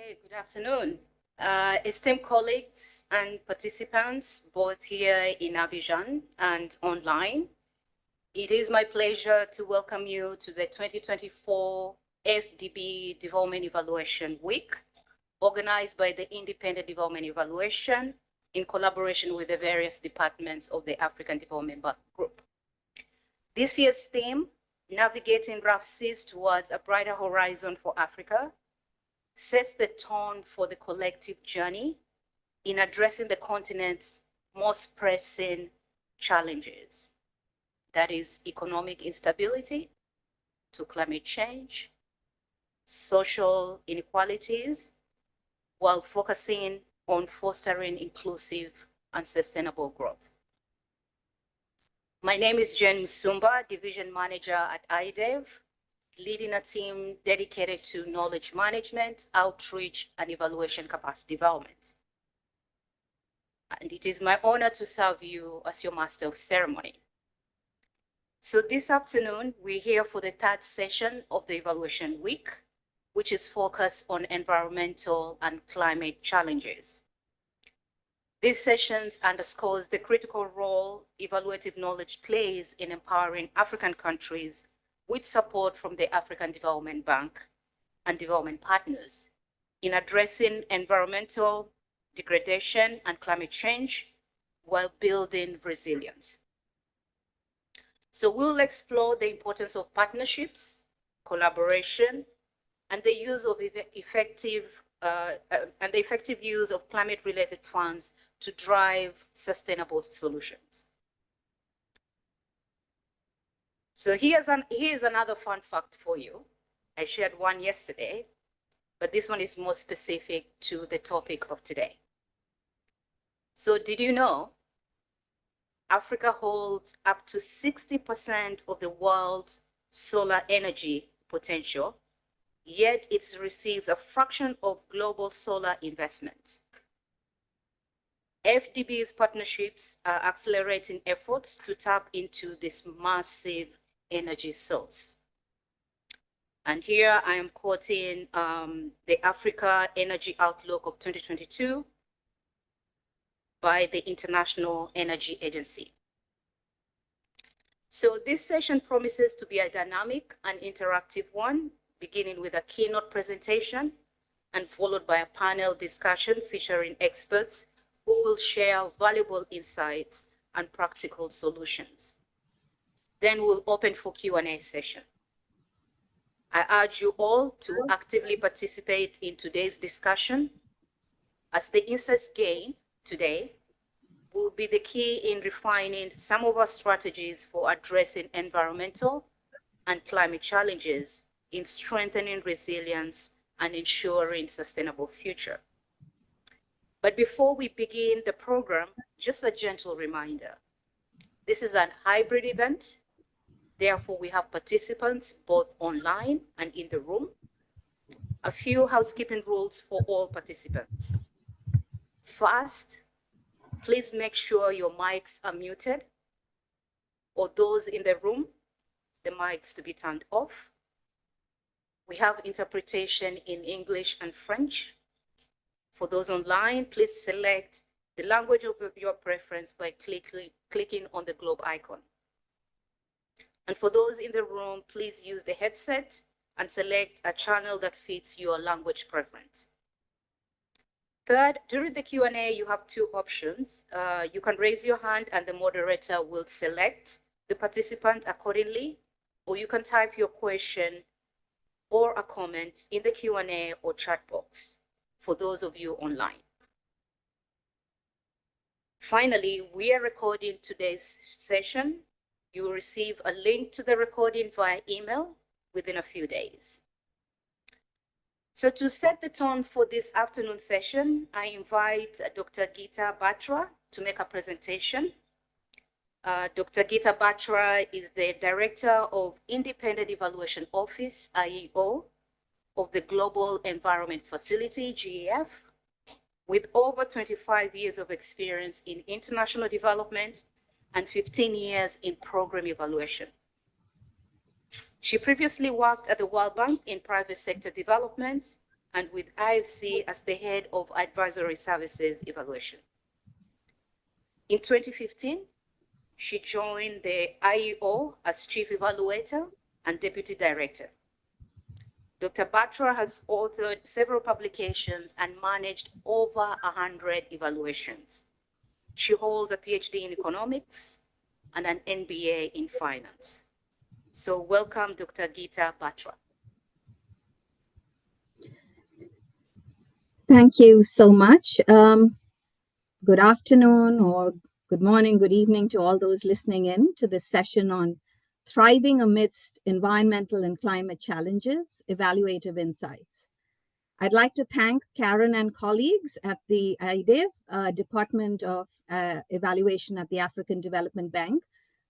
Hey, good afternoon. Esteemed colleagues and participants, both here in Abidjan and online. It is my pleasure to welcome you to the 2024 AfDB Development Evaluation Week, organized by the Independent Development Evaluation in collaboration with the various departments of the African Development Bank Group. This year's theme, Navigating Rough Seas Towards a Brighter Horizon for Africa, sets the tone for the collective journey in addressing the continent's most pressing challenges. That is economic instability to climate change, social inequalities, while focusing on fostering inclusive and sustainable growth. My name is Jen Musumba, Division Manager at IDEV, leading a team dedicated to knowledge management, outreach, and evaluation capacity development. And it is my honor to serve you as your Master of Ceremony. So this afternoon, we're here for the third session of the Evaluation Week, which is focused on environmental and climate challenges. These sessions underscores the critical role evaluative knowledge plays in empowering African countries with support from the African Development Bank and development partners in addressing environmental degradation and climate change while building resilience. So we'll explore the importance of partnerships, collaboration, and the use of effective use of climate-related funds to drive sustainable solutions. So here's another fun fact for you. I shared one yesterday, but this one is more specific to the topic of today. So did you know Africa holds up to 60% of the world's solar energy potential, yet it receives a fraction of global solar investments? AfDB's partnerships are accelerating efforts to tap into this massive energy source. And here I am quoting the Africa Energy Outlook of 2022 by the International Energy Agency. So this session promises to be a dynamic and interactive one, beginning with a keynote presentation and followed by a panel discussion featuring experts who will share valuable insights and practical solutions. Then we'll open for Q&A session. I urge you all to actively participate in today's discussion, as the insights gained today will be the key in refining some of our strategies for addressing environmental and climate challenges, in strengthening resilience and ensuring sustainable future. But before we begin the program, just a gentle reminder. This is a hybrid event. Therefore, we have participants both online and in the room. A few housekeeping rules for all participants. First, please make sure your mics are muted, or those in the room, the mics to be turned off. We have interpretation in English and French. For those online, please select the language of your preference by clicking on the globe icon. And for those in the room, please use the headset and select a channel that fits your language preference. Third, during the Q&A, you have two options. You can raise your hand and the moderator will select the participant accordingly, or you can type your question or a comment in the Q&A or chat box for those of you online. Finally, we are recording today's session. You will receive a link to the recording via email within a few days. So to set the tone for this afternoon session, I invite Dr. Geeta Batra to make a presentation. Dr. Geeta Batra is the Director of Independent Evaluation Office, IEO, of the Global Environment Facility, GEF, with over 25 years of experience in international development and 15 years in program evaluation. She previously worked at the World Bank in private sector development and with IFC as the head of advisory services evaluation. In 2015, she joined the IEO as chief evaluator and deputy director. Dr. Batra has authored several publications and managed over 100 evaluations. She holds a PhD in economics and an MBA in finance. So welcome, Dr. Geeta Batra. Thank you so much. Good afternoon or good morning, good evening to all those listening in to this session on Thriving Amidst Environmental and Climate Challenges, Evaluative Insights. I'd like to thank Karen and colleagues at the IDEV, Department of Evaluation at the African Development Bank,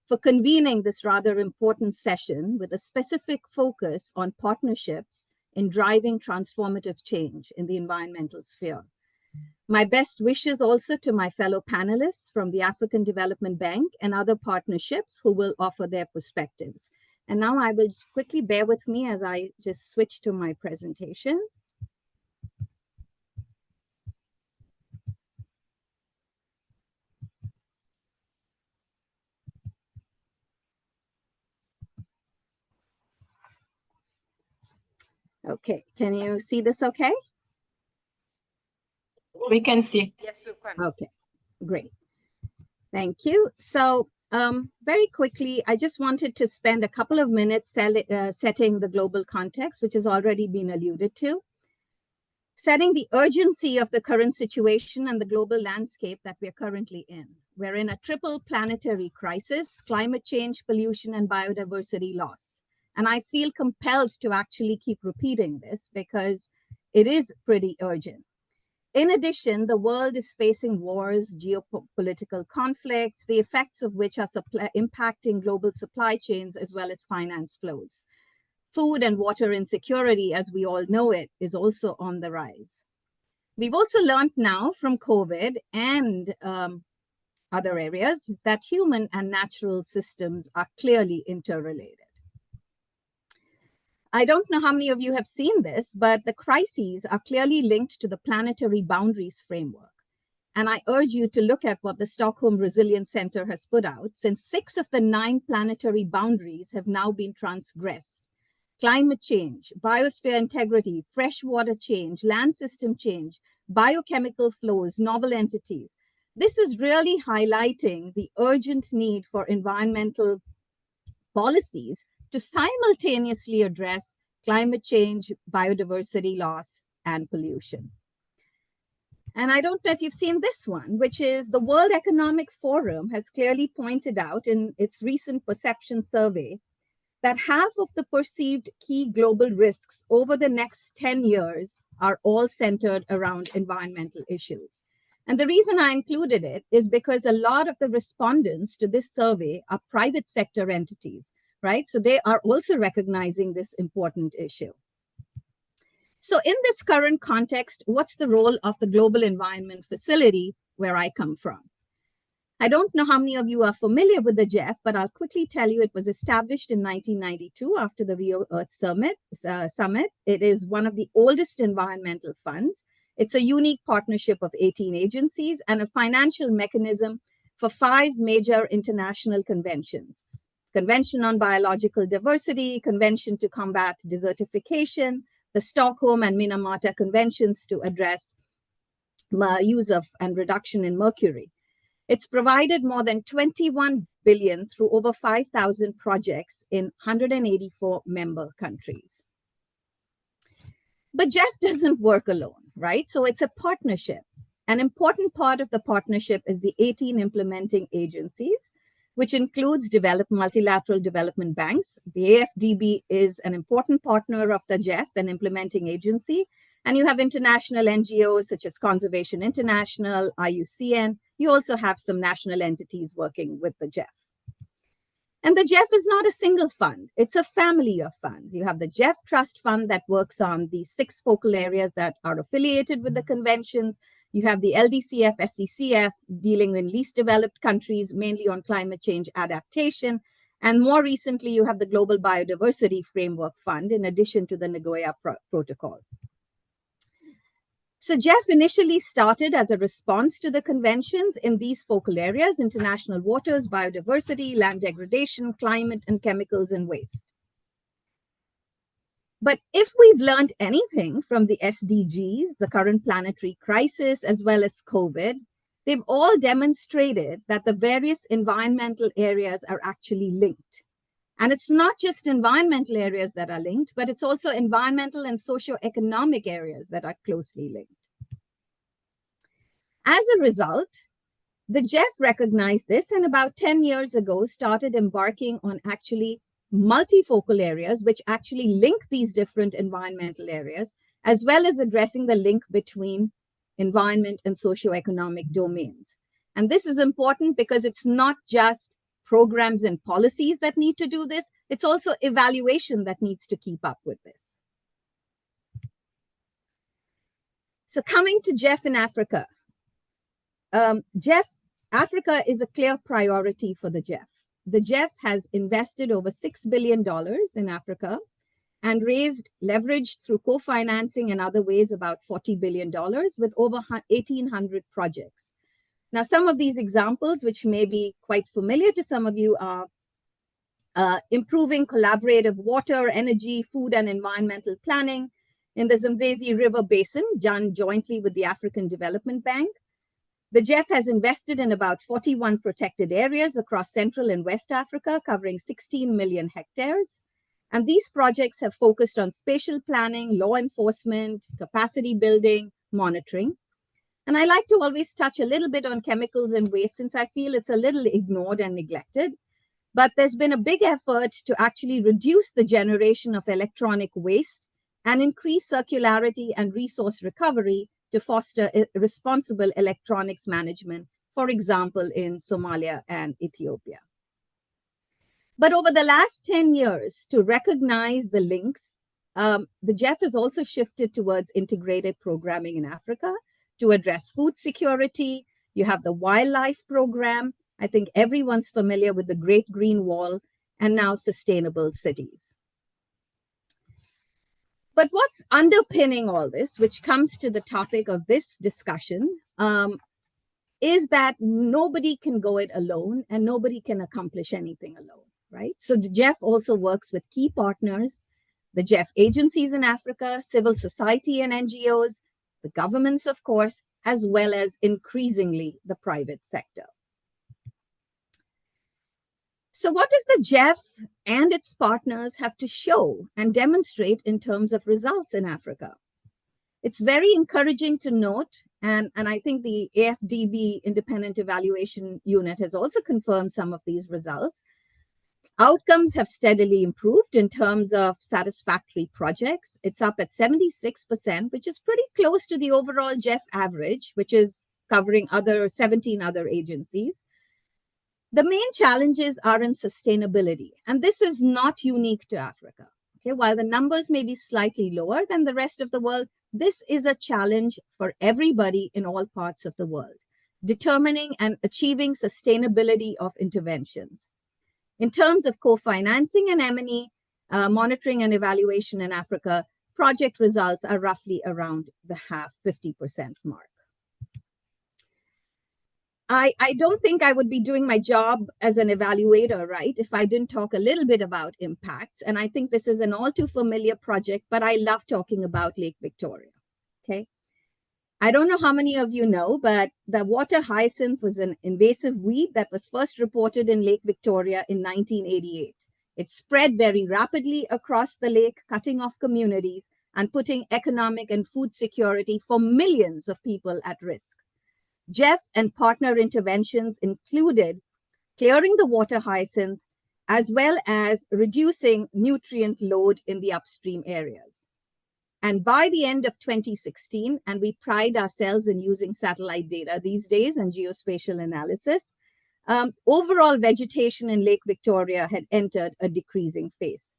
for convening this rather important session with a specific focus on partnerships in driving transformative change in the environmental sphere. My best wishes also to my fellow panelists from the African Development Bank and other partnerships who will offer their perspectives. And now I will quickly bear with me as I just switch to my presentation. Okay, can you see this okay? We can see. Yes, we can. Okay, great. Thank you. So very quickly, I just wanted to spend a couple of minutes setting the global context, which has already been alluded to. Setting the urgency of the current situation and the global landscape that we're currently in. We're in a triple planetary crisis: climate change, pollution, and biodiversity loss. And I feel compelled to actually keep repeating this because it is pretty urgent. In addition, the world is facing wars, geopolitical conflicts, the effects of which are impacting global supply chains as well as finance flows. Food and water insecurity, as we all know it, is also on the rise. We've also learned now from COVID and other areas that human and natural systems are clearly interrelated. I don't know how many of you have seen this, but the crises are clearly linked to the planetary boundaries framework. And I urge you to look at what the Stockholm Resilience Center has put out, since 6 of the 9 planetary boundaries have now been transgressed. Climate change, biosphere integrity, freshwater change, land system change, biochemical flows, novel entities. This is really highlighting the urgent need for environmental policies to simultaneously address climate change, biodiversity loss, and pollution. And I don't know if you've seen this one, which is the World Economic Forum has clearly pointed out in its recent perception survey that half of the perceived key global risks over the next 10 years are all centered around environmental issues. And the reason I included it is because a lot of the respondents to this survey are private sector entities, right? So they are also recognizing this important issue. So in this current context, what's the role of the Global Environment Facility where I come from? I don't know how many of you are familiar with the GEF, but I'll quickly tell you it was established in 1992 after the Rio Earth Summit. It is one of the oldest environmental funds. It's a unique partnership of 18 agencies and a financial mechanism for 5 major international conventions. Convention on Biological Diversity, Convention to Combat Desertification, the Stockholm and Minamata Conventions to address use of and reduction in mercury. It's provided more than 21 billion through over 5,000 projects in 184 member countries. But GEF doesn't work alone, right? So it's a partnership. An important part of the partnership is the 18 implementing agencies, which includes multilateral development banks. The AfDB is an important partner of the GEF, an implementing agency. And you have international NGOs such as Conservation International, IUCN. You also have some national entities working with the GEF. And the GEF is not a single fund. It's a family of funds. You have the GEF Trust Fund that works on the 6 focal areas that are affiliated with the conventions. You have the LDCF, SCCF dealing in least developed countries, mainly on climate change adaptation. And more recently, you have the Global Biodiversity Framework Fund, in addition to the Nagoya Protocol. So GEF initially started as a response to the conventions in these focal areas: international waters, biodiversity, land degradation, climate, and chemicals and waste. But if we've learned anything from the SDGs, the current planetary crisis, as well as COVID, they've all demonstrated that the various environmental areas are actually linked. And it's not just environmental areas that are linked, but it's also environmental and socioeconomic areas that are closely linked. As a result, the GEF recognized this, and about 10 years ago started embarking on actually multifocal areas which actually link these different environmental areas, as well as addressing the link between environment and socioeconomic domains. And this is important because it's not just programs and policies that need to do this, it's also evaluation that needs to keep up with this. So coming to GEF in Africa, Africa is a clear priority for the GEF. The GEF has invested over $6 billion in Africa and raised leverage through co-financing and other ways about $40 billion with over 1,800 projects. Now, some of these examples, which may be quite familiar to some of you, are improving collaborative water, energy, food, and environmental planning in the Zambezi River Basin, done jointly with the African Development Bank. The GEF has invested in about 41 protected areas across Central and West Africa, covering 16 million hectares. And these projects have focused on spatial planning, law enforcement, capacity building, monitoring. And I like to always touch a little bit on chemicals and waste, since I feel it's a little ignored and neglected. But there's been a big effort to actually reduce the generation of electronic waste and increase circularity and resource recovery to foster responsible electronics management, for example, in Somalia and Ethiopia. But over the last 10 years, to recognize the links, the GEF has also shifted towards integrated programming in Africa to address food security. You have the wildlife program. I think everyone's familiar with the Great Green Wall, and now sustainable cities. But what's underpinning all this, which comes to the topic of this discussion, is that nobody can go it alone and nobody can accomplish anything alone, right? So the GEF also works with key partners, the GEF agencies in Africa, civil society and NGOs, the governments, of course, as well as increasingly the private sector. So what does the GEF and its partners have to show and demonstrate in terms of results in Africa? It's very encouraging to note, and I think the AfDB Independent Evaluation Unit has also confirmed some of these results. Outcomes have steadily improved in terms of satisfactory projects. It's up at 76%, which is pretty close to the overall GEF average, which is covering 17 other agencies. The main challenges are in sustainability, and this is not unique to Africa. Okay, while the numbers may be slightly lower than the rest of the world, this is a challenge for everybody in all parts of the world, determining and achieving sustainability of interventions. In terms of co-financing and M&E, monitoring and evaluation in Africa, project results are roughly around the 50% mark. I don't think I would be doing my job as an evaluator, right, if I didn't talk a little bit about impacts. And I think this is an all too familiar project, but I love talking about Lake Victoria, okay? I don't know how many of you know, but the water hyacinth was an invasive weed that was first reported in Lake Victoria in 1988. It spread very rapidly across the lake, cutting off communities and putting economic and food security for millions of people at risk. GEF and partner interventions included clearing the water hyacinth, as well as reducing nutrient load in the upstream areas. And by the end of 2016, and we pride ourselves in using satellite data these days and geospatial analysis, overall vegetation in Lake Victoria had entered a decreasing phase.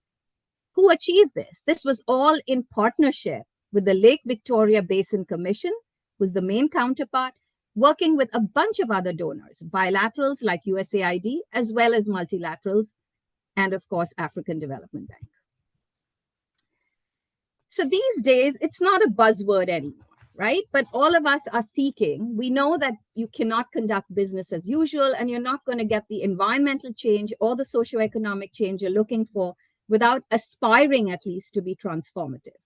Who achieved this? This was all in partnership with the Lake Victoria Basin Commission, who's the main counterpart, working with a bunch of other donors, bilaterals like USAID, as well as multilaterals, and of course, African Development Bank. So these days, it's not a buzzword anymore, right? But all of us are seeking. We know that you cannot conduct business as usual, and you're not going to get the environmental change or the socioeconomic change you're looking for without aspiring at least to be transformative.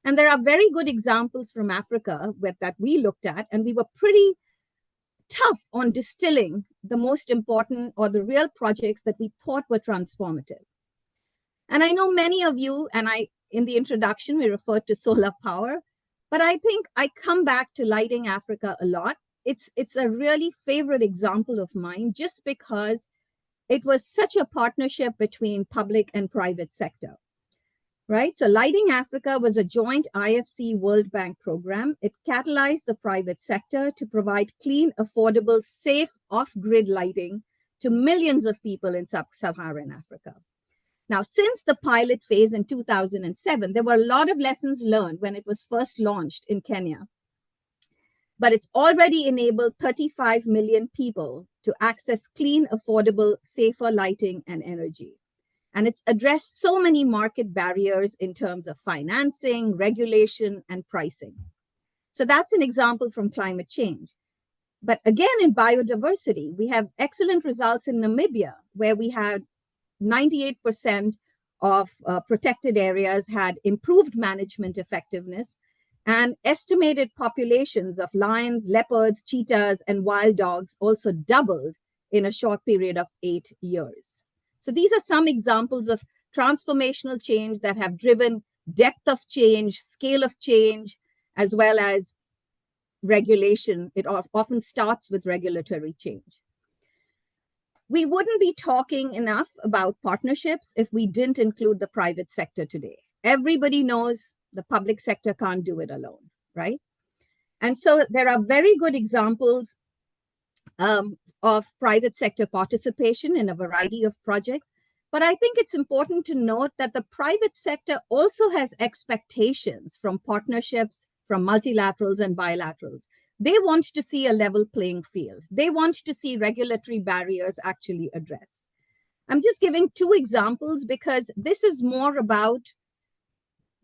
And there are very good examples from Africa that we looked at, and we were pretty tough on distilling the most important or the real projects that we thought were transformative. And I know many of you, and in the introduction, we referred to solar power, but I think I come back to Lighting Africa a lot. It's a really favorite example of mine, just because it was such a partnership between public and private sector, right? So Lighting Africa was a joint IFC World Bank program. It catalyzed the private sector to provide clean, affordable, safe off-grid lighting to millions of people in sub-Saharan Africa. Now, since the pilot phase in 2007, there were a lot of lessons learned when it was first launched in Kenya. But it's already enabled 35 million people to access clean, affordable, safer lighting and energy. And it's addressed so many market barriers in terms of financing, regulation, and pricing. So that's an example from climate change. But again, in biodiversity, we have excellent results in Namibia, where we had 98% of protected areas had improved management effectiveness, and estimated populations of lions, leopards, cheetahs, and wild dogs also doubled in a short period of 8 years. So these are some examples of transformational change that have driven depth of change, scale of change, as well as regulation. It often starts with regulatory change. We wouldn't be talking enough about partnerships if we didn't include the private sector today. Everybody knows the public sector can't do it alone, right? And so there are very good examples of private sector participation in a variety of projects. But I think it's important to note that the private sector also has expectations from partnerships, from multilaterals and bilaterals. They want to see a level playing field. They want to see regulatory barriers actually addressed. I'm just giving two examples because this is more about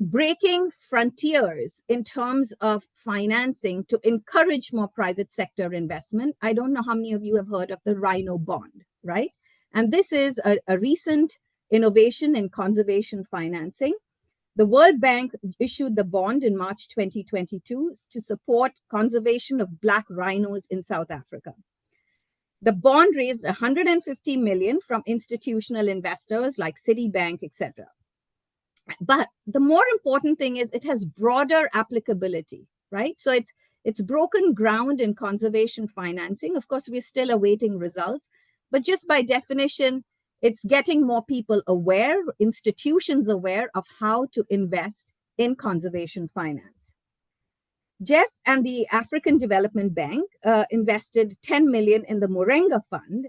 breaking frontiers in terms of financing to encourage more private sector investment. I don't know how many of you have heard of the Rhino bond, right? And this is a recent innovation in conservation financing. The World Bank issued the bond in March 2022 to support conservation of black rhinos in South Africa. The bond raised 150 million from institutional investors like Citibank, etc. But the more important thing is it has broader applicability, right? So it's broken ground in conservation financing. Of course, we're still awaiting results, but just by definition, it's getting more people aware, institutions aware of how to invest in conservation finance. Jeff and the African Development Bank invested 10 million in the Morenga Fund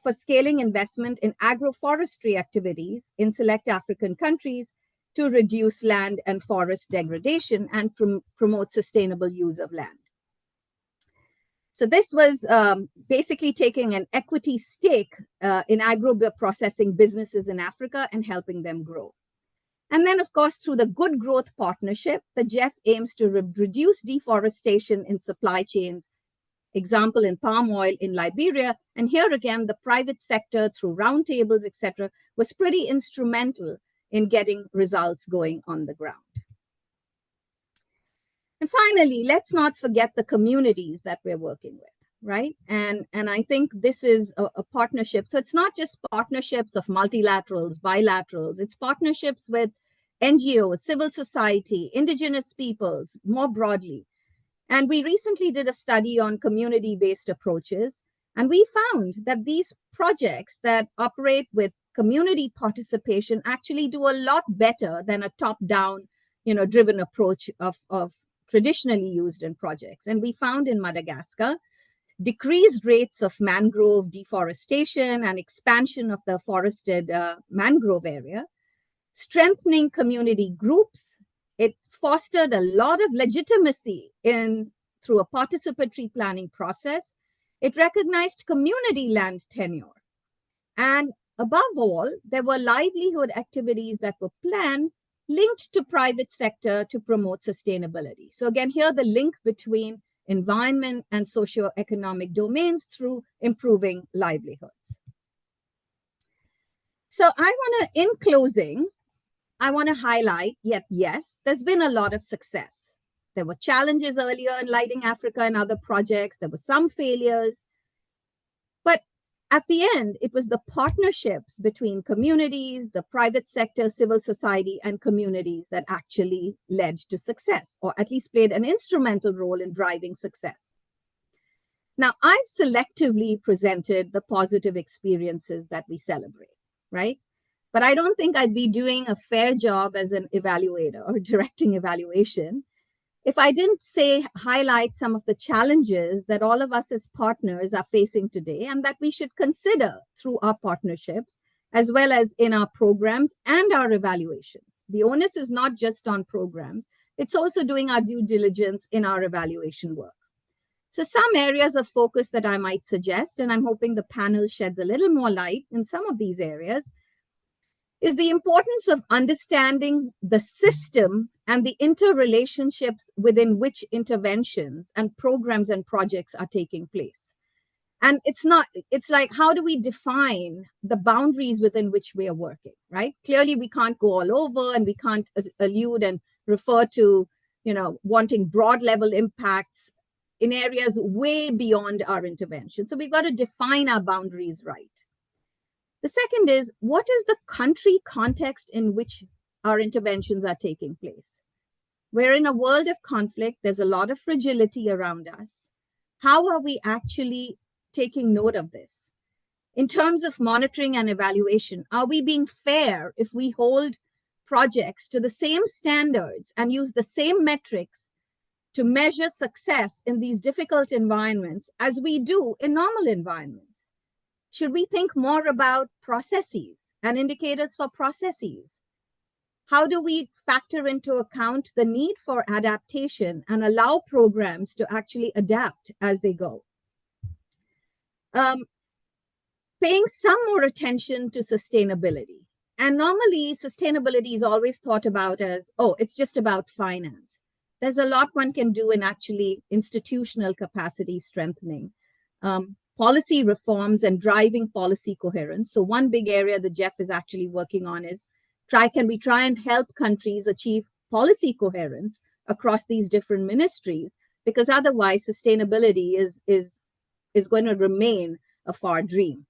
for scaling investment in agroforestry activities in select African countries to reduce land and forest degradation and promote sustainable use of land. So this was basically taking an equity stake in agro-processing businesses in Africa and helping them grow. And then, of course, through the Good Growth Partnership, the GEF aims to reduce deforestation in supply chains, example in palm oil in Liberia. And here again, the private sector through roundtables, etc., was pretty instrumental in getting results going on the ground. And finally, let's not forget the communities that we're working with, right? And I think this is a partnership. So it's not just partnerships of multilaterals, bilaterals, it's partnerships with NGOs, civil society, indigenous peoples, more broadly. And we recently did a study on community-based approaches, and we found that these projects that operate with community participation actually do a lot better than a top-down, driven approach of traditionally used in projects. And we found in Madagascar, decreased rates of mangrove deforestation and expansion of the forested mangrove area, strengthening community groups. It fostered a lot of legitimacy through a participatory planning process. It recognized community land tenure. And above all, there were livelihood activities that were planned linked to private sector to promote sustainability. So again, here the link between environment and socioeconomic domains through improving livelihoods. So in closing, I want to highlight, yes, there's been a lot of success. There were challenges earlier in Lighting Africa and other projects. There were some failures. But at the end, it was the partnerships between communities, the private sector, civil society, and communities that actually led to success, or at least played an instrumental role in driving success. Now, I've selectively presented the positive experiences that we celebrate, right? But I don't think I'd be doing a fair job as an evaluator or directing evaluation if I didn't highlight some of the challenges that all of us as partners are facing today and that we should consider through our partnerships, as well as in our programs and our evaluations. The onus is not just on programs, it's also doing our due diligence in our evaluation work. So some areas of focus that I might suggest, and I'm hoping the panel sheds a little more light in some of these areas, is the importance of understanding the system and the interrelationships within which interventions and programs and projects are taking place. And it's like, how do we define the boundaries within which we are working, right? Clearly, we can't go all over, and we can't allude and refer to, wanting broad level impacts in areas way beyond our intervention. So we've got to define our boundaries right. The second is, what is the country context in which our interventions are taking place? We're in a world of conflict. There's a lot of fragility around us. How are we actually taking note of this? In terms of monitoring and evaluation, are we being fair if we hold projects to the same standards and use the same metrics to measure success in these difficult environments as we do in normal environments? Should we think more about processes and indicators for processes? How do we factor into account the need for adaptation and allow programs to actually adapt as they go? Paying some more attention to sustainability. And normally, sustainability is always thought about as, it's just about finance. There's a lot one can do in actually institutional capacity strengthening. Policy reforms and driving policy coherence. So one big area that Jeff is actually working on is, can we try and help countries achieve policy coherence across these different ministries? Because otherwise sustainability is going to remain a far dream.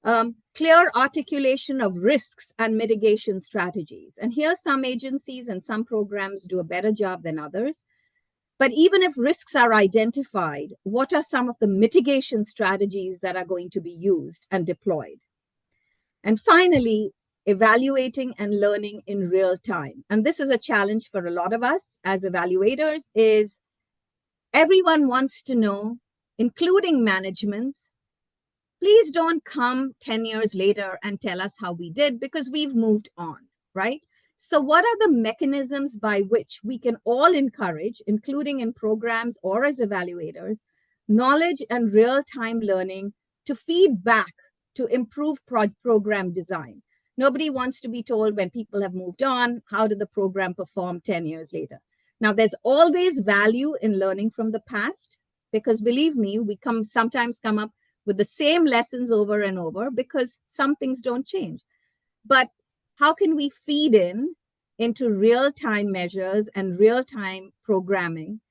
Clear articulation of risks and mitigation strategies. And here some agencies and some programs do a better job than others. But even if risks are identified, what are some of the mitigation strategies that are going to be used and deployed? And finally, evaluating and learning in real time. And this is a challenge for a lot of us as evaluators, is everyone wants to know, including managements, please don't come 10 years later and tell us how we did, because we've moved on, right? So what are the mechanisms by which we can all encourage, including in programs or as evaluators, knowledge and real-time learning to feed back to improve program design? Nobody wants to be told when people have moved on, how did the program perform 10 years later? Now, there's always value in learning from the past, because believe me, we sometimes come up with the same lessons over and over because some things don't change. But how can we feed into real-time measures and real-time programming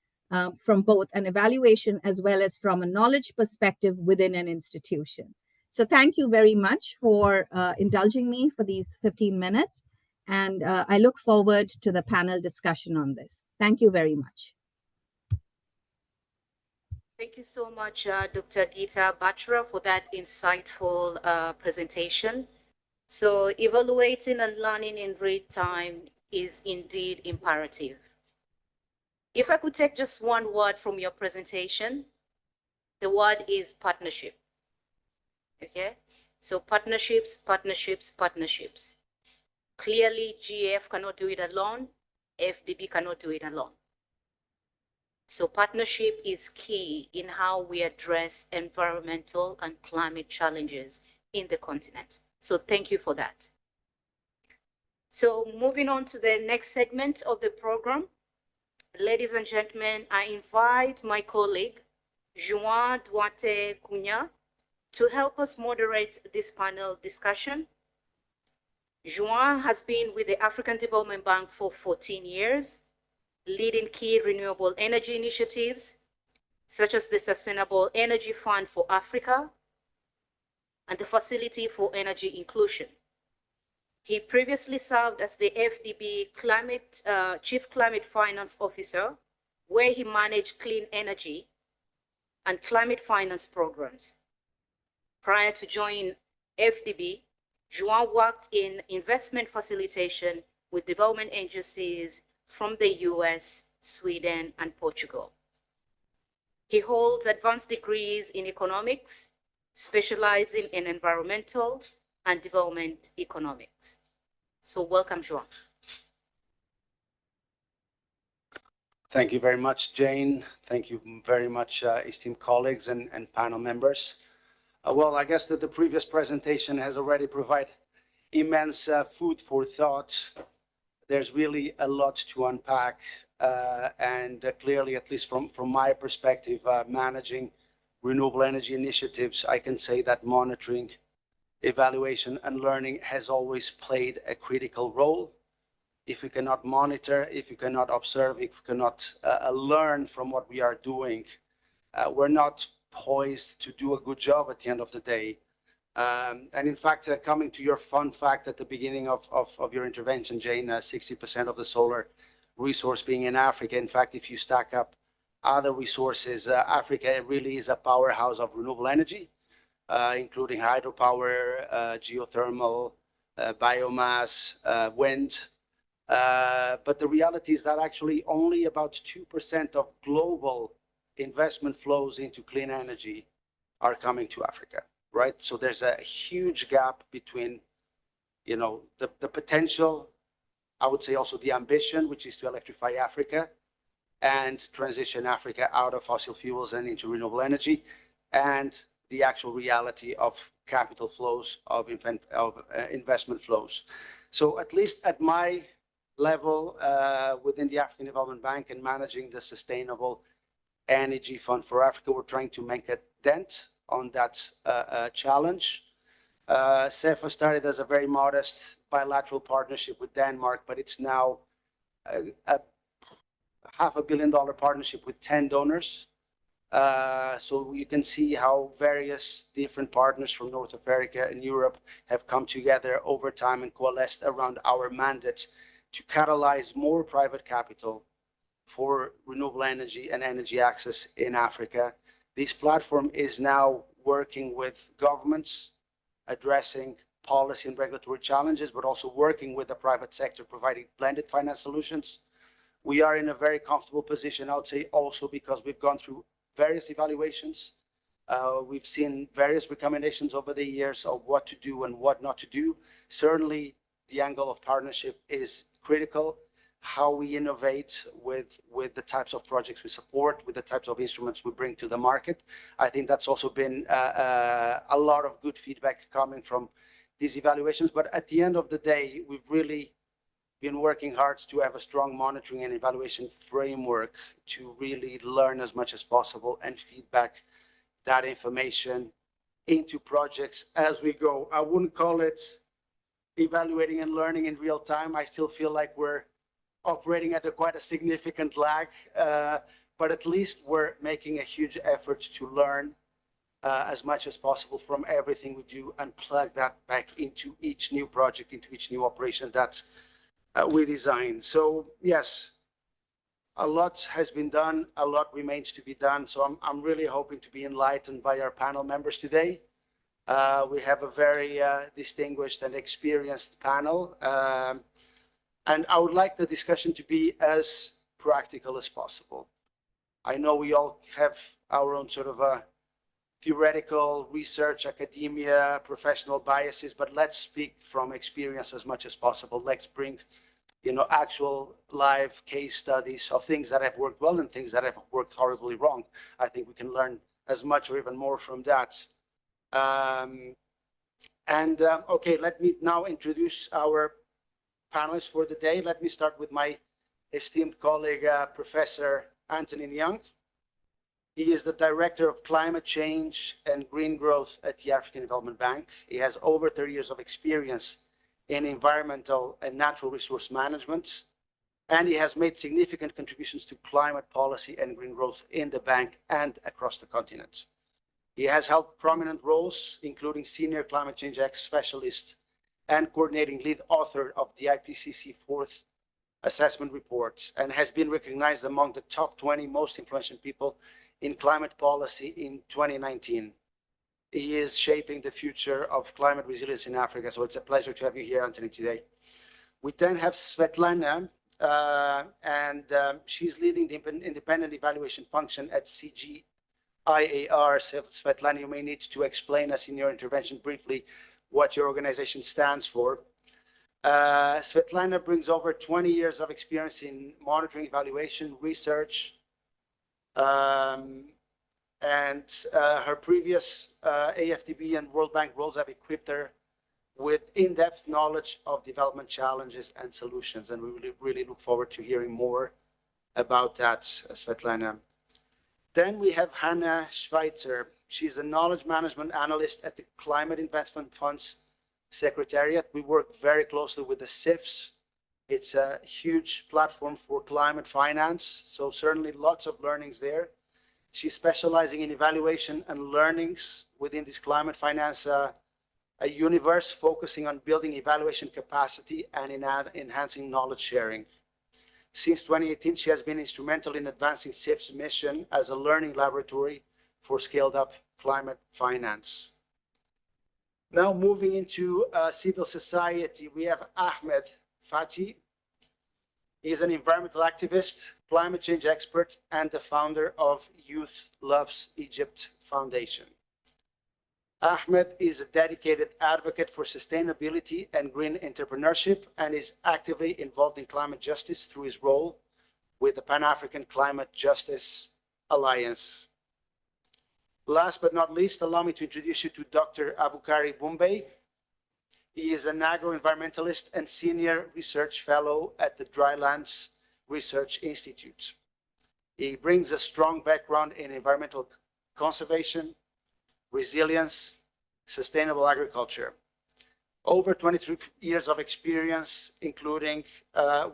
from both an evaluation as well as from a knowledge perspective within an institution? So thank you very much for indulging me for these 15 minutes. And I look forward to the panel discussion on this. Thank you very much. Thank you so much, Dr. Geeta Batra, for that insightful presentation. So evaluating and learning in real time is indeed imperative. If I could take just one word from your presentation, the word is partnership. Okay, so partnerships, partnerships, partnerships. Clearly, GAF cannot do it alone. AfDB cannot do it alone. So partnership is key in how we address environmental and climate challenges in the continent. So thank you for that. So moving on to the next segment of the program, ladies and gentlemen, I invite my colleague, Juan Duarte Cunha, to help us moderate this panel discussion. Juan has been with the African Development Bank for 14 years, leading key renewable energy initiatives, such as the Sustainable Energy Fund for Africa and the Facility for Energy Inclusion. He previously served as the AfDB Chief Climate Finance Officer, where he managed clean energy and climate finance programs. Prior to joining AfDB, Juan worked in investment facilitation with development agencies from the US, Sweden, and Portugal. He holds advanced degrees in economics, specializing in environmental and development economics. So welcome, Juan. Thank you very much, Jane. Thank you very much, esteemed colleagues and panel members. Well, I guess that the previous presentation has already provided immense food for thought. There's really a lot to unpack, and clearly, at least from my perspective, managing renewable energy initiatives, I can say that monitoring, evaluation, and learning has always played a critical role. If we cannot monitor, if we cannot observe, if we cannot learn from what we are doing, we're not poised to do a good job at the end of the day. And in fact, coming to your fun fact at the beginning of your intervention, Jane, 60% of the solar resource being in Africa. In fact, if you stack up other resources, Africa really is a powerhouse of renewable energy, including hydropower, geothermal, biomass, wind. But the reality is that actually only about 2% of global investment flows into clean energy are coming to Africa, right? So there's a huge gap between, you know, the potential, I would say also the ambition, which is to electrify Africa and transition Africa out of fossil fuels and into renewable energy, and the actual reality of capital flows, of investment flows. So at least at my level within the African Development Bank and managing the Sustainable Energy Fund for Africa, we're trying to make a dent on that challenge. CEFA started as a very modest bilateral partnership with Denmark, but it's now a $500 million partnership with 10 donors. So you can see how various different partners from North America and Europe have come together over time and coalesced around our mandate to catalyze more private capital for renewable energy and energy access in Africa. This platform is now working with governments, addressing policy and regulatory challenges, but also working with the private sector, providing blended finance solutions. We are in a very comfortable position, I would say, also because we've gone through various evaluations. We've seen various recommendations over the years of what to do and what not to do. Certainly, the angle of partnership is critical. How we innovate with the types of projects we support, with the types of instruments we bring to the market. I think that's also been a lot of good feedback coming from these evaluations. But at the end of the day, we've really been working hard to have a strong monitoring and evaluation framework to really learn as much as possible and feedback that information into projects as we go. I wouldn't call it evaluating and learning in real time. I still feel like we're operating at quite a significant lag, but at least we're making a huge effort to learn as much as possible from everything we do and plug that back into each new project, into each new operation that we design. So yes, a lot has been done, a lot remains to be done. So I'm really hoping to be enlightened by our panel members today. We have a very distinguished and experienced panel. And I would like the discussion to be as practical as possible. I know we all have our own sort of theoretical research, academia, professional biases, but let's speak from experience as much as possible. Let's bring, you know, actual live case studies of things that have worked well and things that have worked horribly wrong. I think we can learn as much or even more from that. Okay, let me now introduce our panelists for the day. Let me start with my esteemed colleague, Professor Anthony Young. He is the Director of Climate Change and Green Growth at the African Development Bank. He has over 30 years of experience in environmental and natural resource management, and he has made significant contributions to climate policy and green growth in the bank and across the continent. He has held prominent roles, including Senior Climate Change Specialist and Coordinating Lead Author of the IPCC Fourth Assessment Report, and has been recognized among the top 20 most influential people in climate policy in 2019. He is shaping the future of climate resilience in Africa. So it's a pleasure to have you here, Anthony, today. We then have Svetlana, and she's leading the independent evaluation function at CGIAR. So Svetlana, you may need to explain us in your intervention briefly what your organization stands for. Svetlana brings over 20 years of experience in monitoring, evaluation, research, and her previous AfDB and World Bank roles have equipped her with in-depth knowledge of development challenges and solutions. And we really look forward to hearing more about that, Svetlana. Then we have Hannah Schweitzer. She's a knowledge management analyst at the Climate Investment Fund's Secretariat. We work very closely with the CIFs. It's a huge platform for climate finance, so certainly lots of learnings there. She's specializing in evaluation and learnings within this climate finance a universe, focusing on building evaluation capacity and in enhancing knowledge sharing. Since 2018, she has been instrumental in advancing CIF's mission as a learning laboratory for scaled up climate finance. Now moving into civil society, we have Ahmed Fatih. He is an environmental activist, climate change expert, and the founder of Youth Loves Egypt Foundation. Ahmed is a dedicated advocate for sustainability and green entrepreneurship and is actively involved in climate justice through his role with the Pan-African Climate Justice Alliance. Last but not least, allow me to introduce you to Dr. Abukari Bumbe. He is an agro-environmentalist and senior research fellow at the Drylands Research Institute. He brings a strong background in environmental conservation, resilience, sustainable agriculture. Over 23 years of experience, including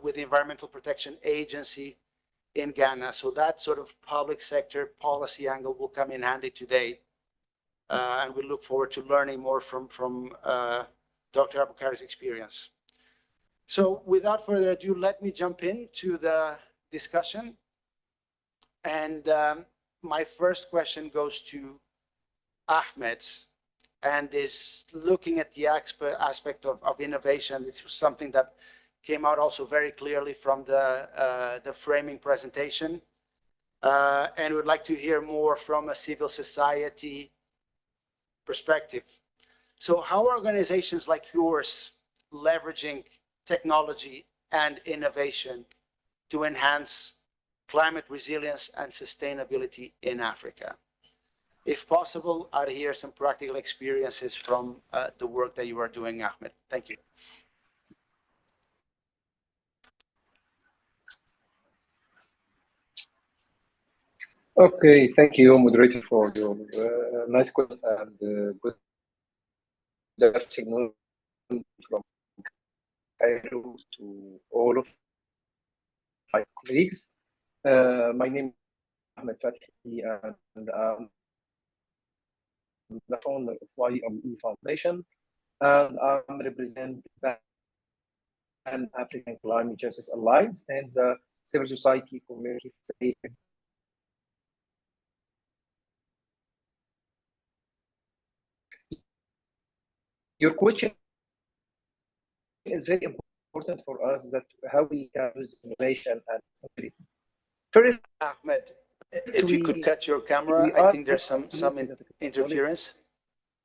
with the Environmental Protection Agency in Ghana. So that sort of public sector policy angle will come in handy today. And we look forward to learning more from Dr. Abukari's experience. So without further ado, let me jump into the discussion. And my first question goes to Ahmed, and is looking at the aspect of innovation. This was something that came out also very clearly from the framing presentation. And we'd like to hear more from a civil society perspective. So how are organizations like yours leveraging technology and innovation to enhance climate resilience and sustainability in Africa? If possible, I'd hear some practical experiences from the work that you are doing, Ahmed. Thank you. Okay, thank you, moderator, for your nice question and good afternoon from Cairo to all of my colleagues. My name is Ahmed Fatih, and I'm the founder of IDEV Foundation, and I'm representing the Pan-African Climate Justice Alliance and the civil society community. Your question is very important for us, that how we can use innovation and sustainability. First, Ahmed, if you could cut your camera, I think there's some interference.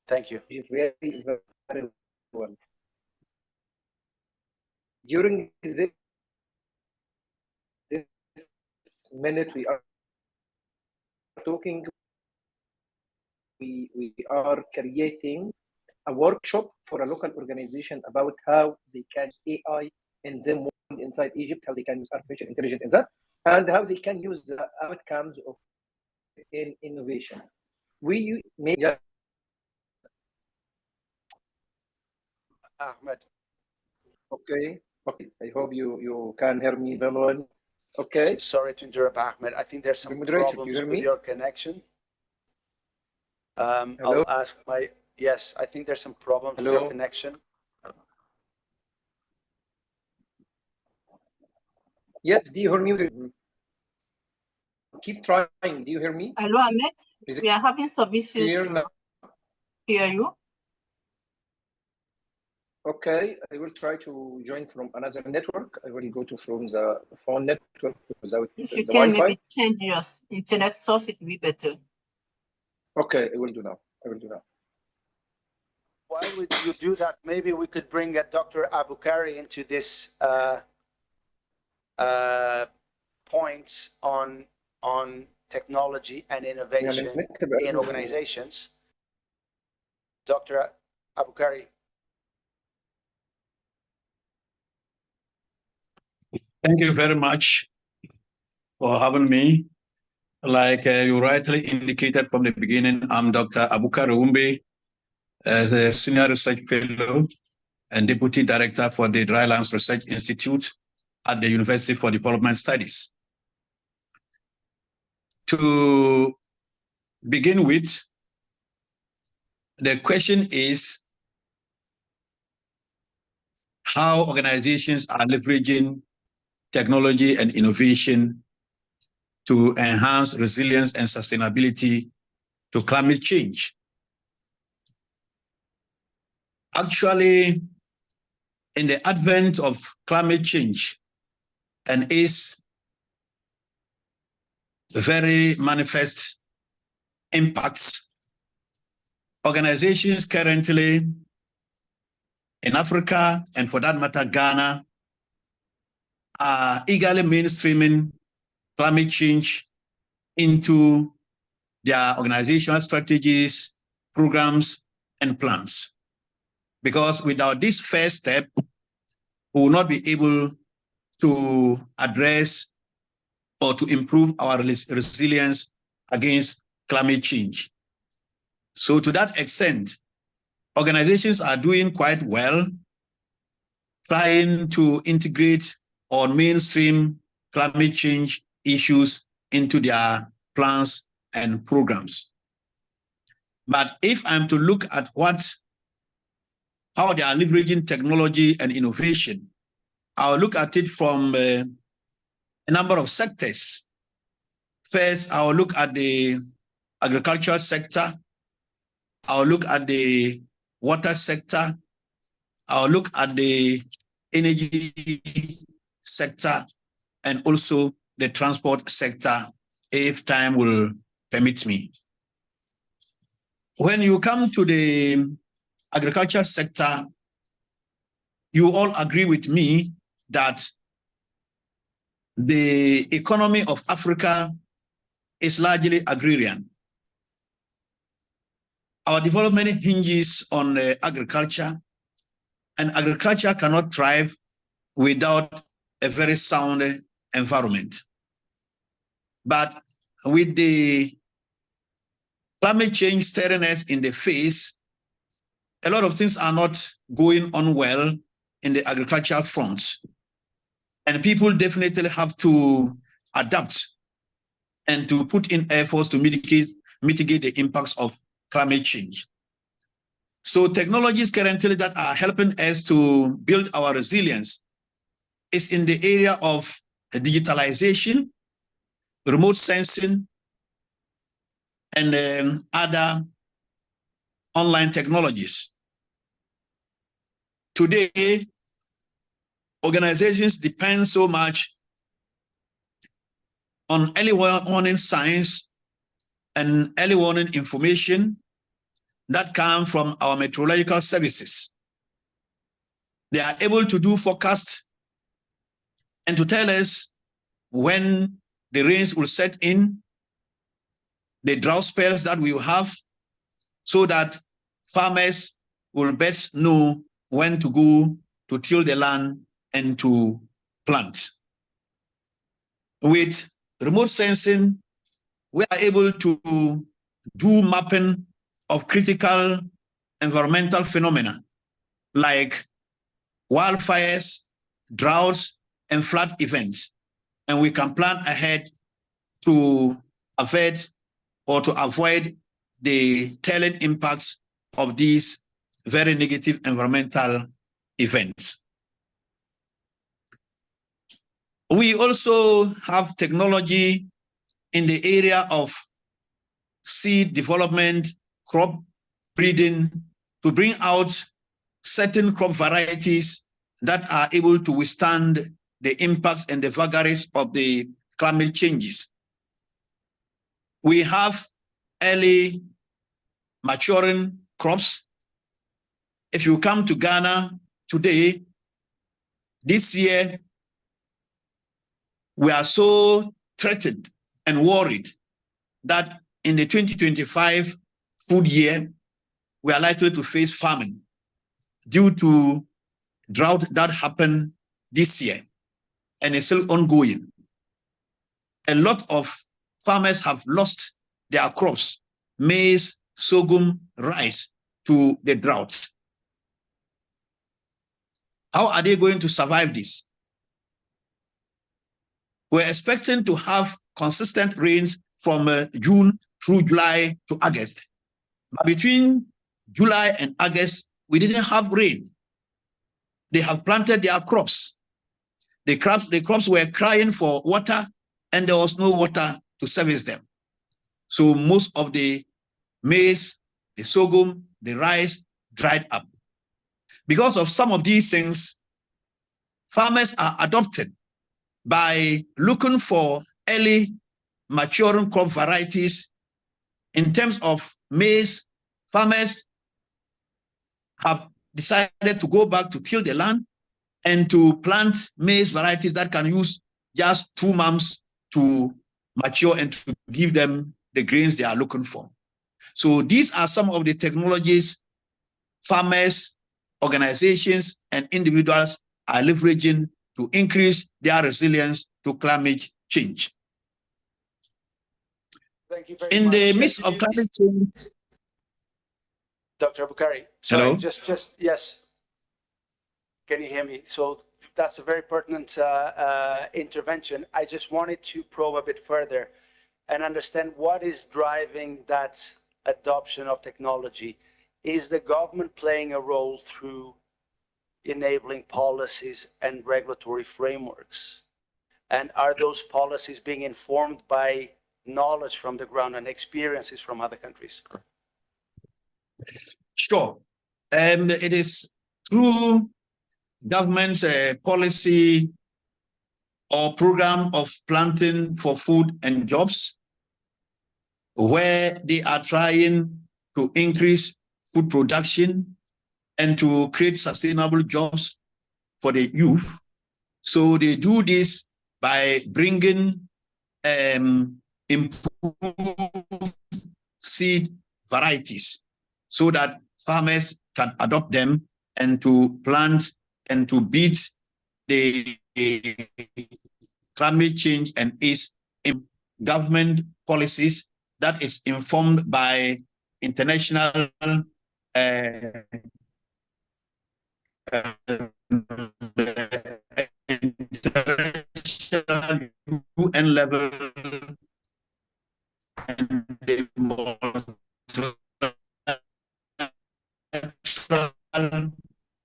Thank you. Very, very well. During this minute, we are talking. We are creating a workshop for a local organization about how they can use AI in them inside Egypt, how they can use artificial intelligence in that, and how they can use the outcomes of in innovation. We may Ahmed. Okay. I hope you can hear me very well. Okay. Sorry to interrupt, Ahmed. I think there's some Moderator, problems with your connection. Hello? I'll ask my, yes, I think there's some problems with your connection. Yes, do you hear me? Keep trying. Do you hear me? Hello, Ahmed. We are having some issues to hear you. Okay, I will try to join from another network. I will go to from the phone network without If you the can Wi-Fi. maybe change your internet source, it will be better. Okay, I will do now. Why would you do that? Maybe we could bring Dr. Abukari into this points on technology and innovation in organizations. Dr. Abukari. Thank you very much for having me. Like you rightly indicated from the beginning, I'm Dr. Abukari Umbe, the Senior Research Fellow and Deputy Director for the Drylands Research Institute at the University for Development Studies. To begin with, the question is how organizations are leveraging technology and innovation to enhance resilience and sustainability to climate change. Actually, in the advent of climate change and its very manifest impacts, organizations currently in Africa, and for that matter, Ghana, are eagerly mainstreaming climate change into their organizational strategies, programs, and plans. Because without this first step, we will not be able to address or to improve our resilience against climate change. So to that extent, organizations are doing quite well, trying to integrate or mainstream climate change issues into their plans and programs. But if I'm to look at how they are leveraging technology and innovation, I'll look at it from a number of sectors. First, I'll look at the agricultural sector. I'll look at the water sector. I'll look at the energy sector and also the transport sector, if time will permit me. When you come to the agriculture sector, you all agree with me that the economy of Africa is largely agrarian. Our development hinges on agriculture, and agriculture cannot thrive without a very sound environment. But with the climate change staring us in the face, a lot of things are not going on well in the agricultural front. And people definitely have to adapt and to put in efforts to mitigate the impacts of climate change. So technologies currently that are helping us to build our resilience is in the area of digitalization, remote sensing, and other online technologies. Today, organizations depend so much on early warning signs and early warning information that come from our meteorological services. They are able to do forecasts and to tell us when the rains will set in, the drought spells that we will have, so that farmers will best know when to go to till the land and to plant. With remote sensing, we are able to do mapping of critical environmental phenomena like wildfires, droughts, and flood events. And we can plan ahead to avert or to avoid the telling impacts of these very negative environmental events. We also have technology in the area of seed development, crop breeding, to bring out certain crop varieties that are able to withstand the impacts and the vagaries of the climate changes. We have early maturing crops. If you come to Ghana today, this year, we are so threatened and worried that in the 2025 food year, we are likely to face famine due to drought that happened this year and is still ongoing. A lot of farmers have lost their crops, maize, sorghum, rice, to the drought. How are they going to survive this? We're expecting to have consistent rains from June through July to August. But between July and August, we didn't have rain. They have planted their crops. The crops were crying for water, and there was no water to service them. So most of the maize, the sorghum, the rice dried up. Because of some of these things, farmers are adopted by looking for early maturing crop varieties. In terms of maize, farmers have decided to go back to till the land and to plant maize varieties that can use just 2 months to mature and to give them the grains they are looking for. So these are some of the technologies farmers, organizations, and individuals are leveraging to increase their resilience to climate change. Thank you very much. In the midst of climate change, Dr. Bukhari, sorry, hello? just yes. Can you hear me? So that's a very pertinent intervention. I just wanted to probe a bit further and understand what is driving that adoption of technology. Is the government playing a role through enabling policies and regulatory frameworks? And are those policies being informed by knowledge from the ground and experiences from other countries? Sure. It is through government's policy or program of planting for food and jobs, where they are trying to increase food production and to create sustainable jobs for the youth. So they do this by bringing improved seed varieties so that farmers can adopt them and to plant and to beat the climate change and its government policies that is informed by international UN level and the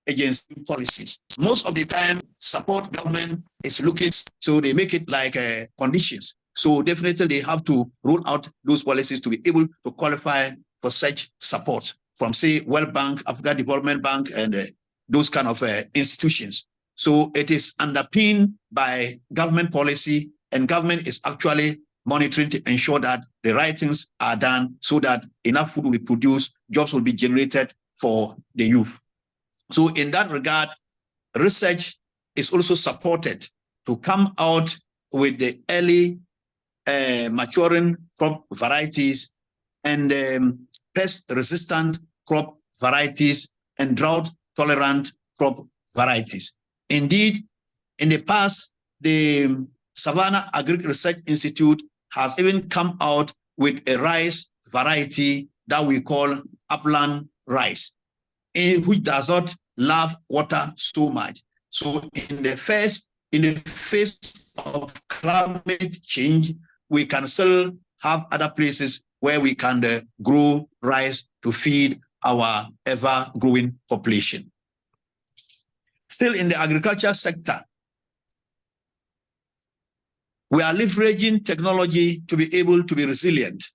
agency policies. Most of the time, support government is looking, so they make it like conditions. So definitely they have to roll out those policies to be able to qualify for such support from, say, World Bank, Africa Development Bank, and those kind of institutions. So it is underpinned by government policy, and government is actually monitoring to ensure that the right things are done so that enough food will be produced, jobs will be generated for the youth. So in that regard, research is also supported to come out with the early maturing crop varieties and pest-resistant crop varieties and drought-tolerant crop varieties. Indeed, In the past, the Savannah Agric Research Institute has even come out with a rice variety that we call upland rice, which does not love water so much. So in the face of climate change, we can still have other places where we can grow rice to feed our ever-growing population. Still in the agriculture sector, we are leveraging technology to be able to be resilient.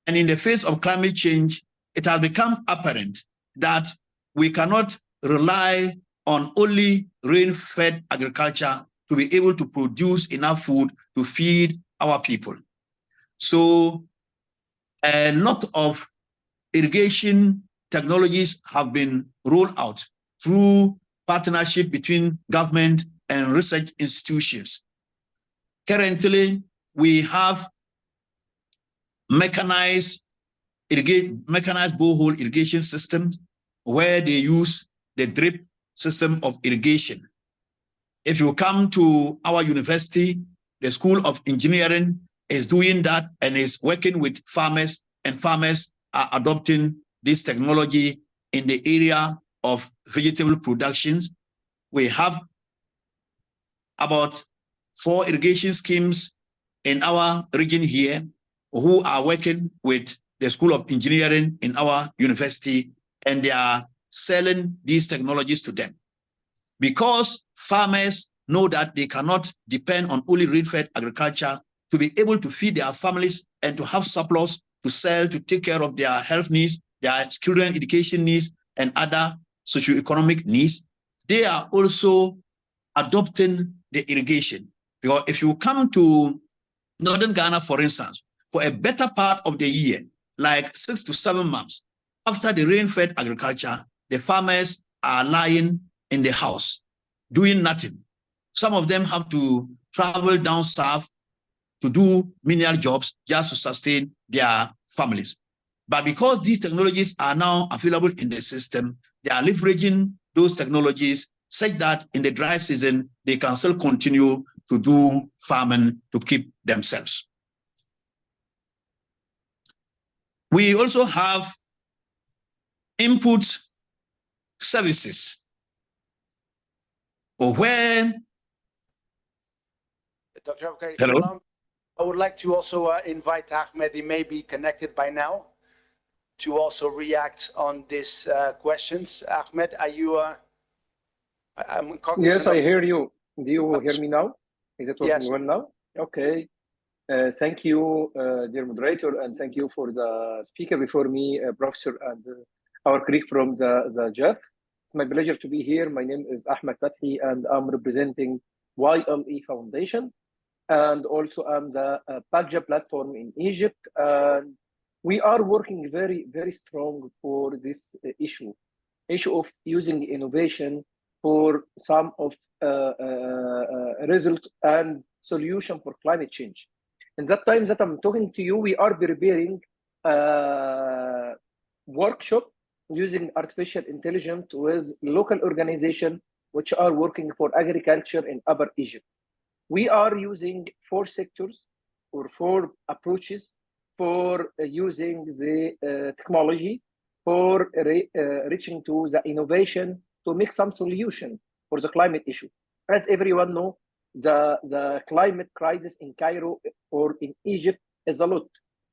And in the face of climate change, it has become apparent that we cannot rely on only rain-fed agriculture to be able to produce enough food to feed our people. So a lot of irrigation technologies have been rolled out through partnership between government and research institutions. Currently, we have mechanized borehole irrigation systems where they use the drip system of irrigation. If you come to our university, the School of Engineering is doing that and is working with farmers, and farmers are adopting this technology in the area of vegetable productions. We have about 4 irrigation schemes in our region here who are working with the School of Engineering in our university, and they are selling these technologies to them. Because farmers know that they cannot depend on only rain-fed agriculture to be able to feed their families and to have surplus to sell, to take care of their health needs, their children education needs, and other socioeconomic needs, they are also adopting the irrigation. Because if you come to Northern Ghana, for instance, for a better part of the year, like 6 to 7 months, after the rain-fed agriculture, the farmers are lying in the house, doing nothing. Some of them have to travel down south to do menial jobs just to sustain their families. But because these technologies are now available in the system, they are leveraging those technologies such that in the dry season, they can still continue to do farming to keep themselves. We also have input services where... Dr. Abukari, Hello? I would like to also invite Ahmed, he may be connected by now, to also react on these questions. Ahmed, are you... I'm cognizant Yes, I hear you. Do you hear me now? Is it working Yes. well now? Okay. Thank you, dear moderator, and thank you for the speaker before me, Professor and our colleague from the JEF. It's my pleasure to be here. My name is Ahmed Fathi, and I'm representing YLE Foundation. And also I'm the PAGJA platform in Egypt. And we are working very, very strong for this issue of using innovation for some of result and solution for climate change. In that time that I'm talking to you, we are preparing a workshop using artificial intelligence with local organizations which are working for agriculture in Upper Egypt. We are using 4 sectors or 4 approaches for using the technology for reaching to the innovation to make some solution for the climate issue. As everyone knows, the climate crisis in Cairo or in Egypt is a lot.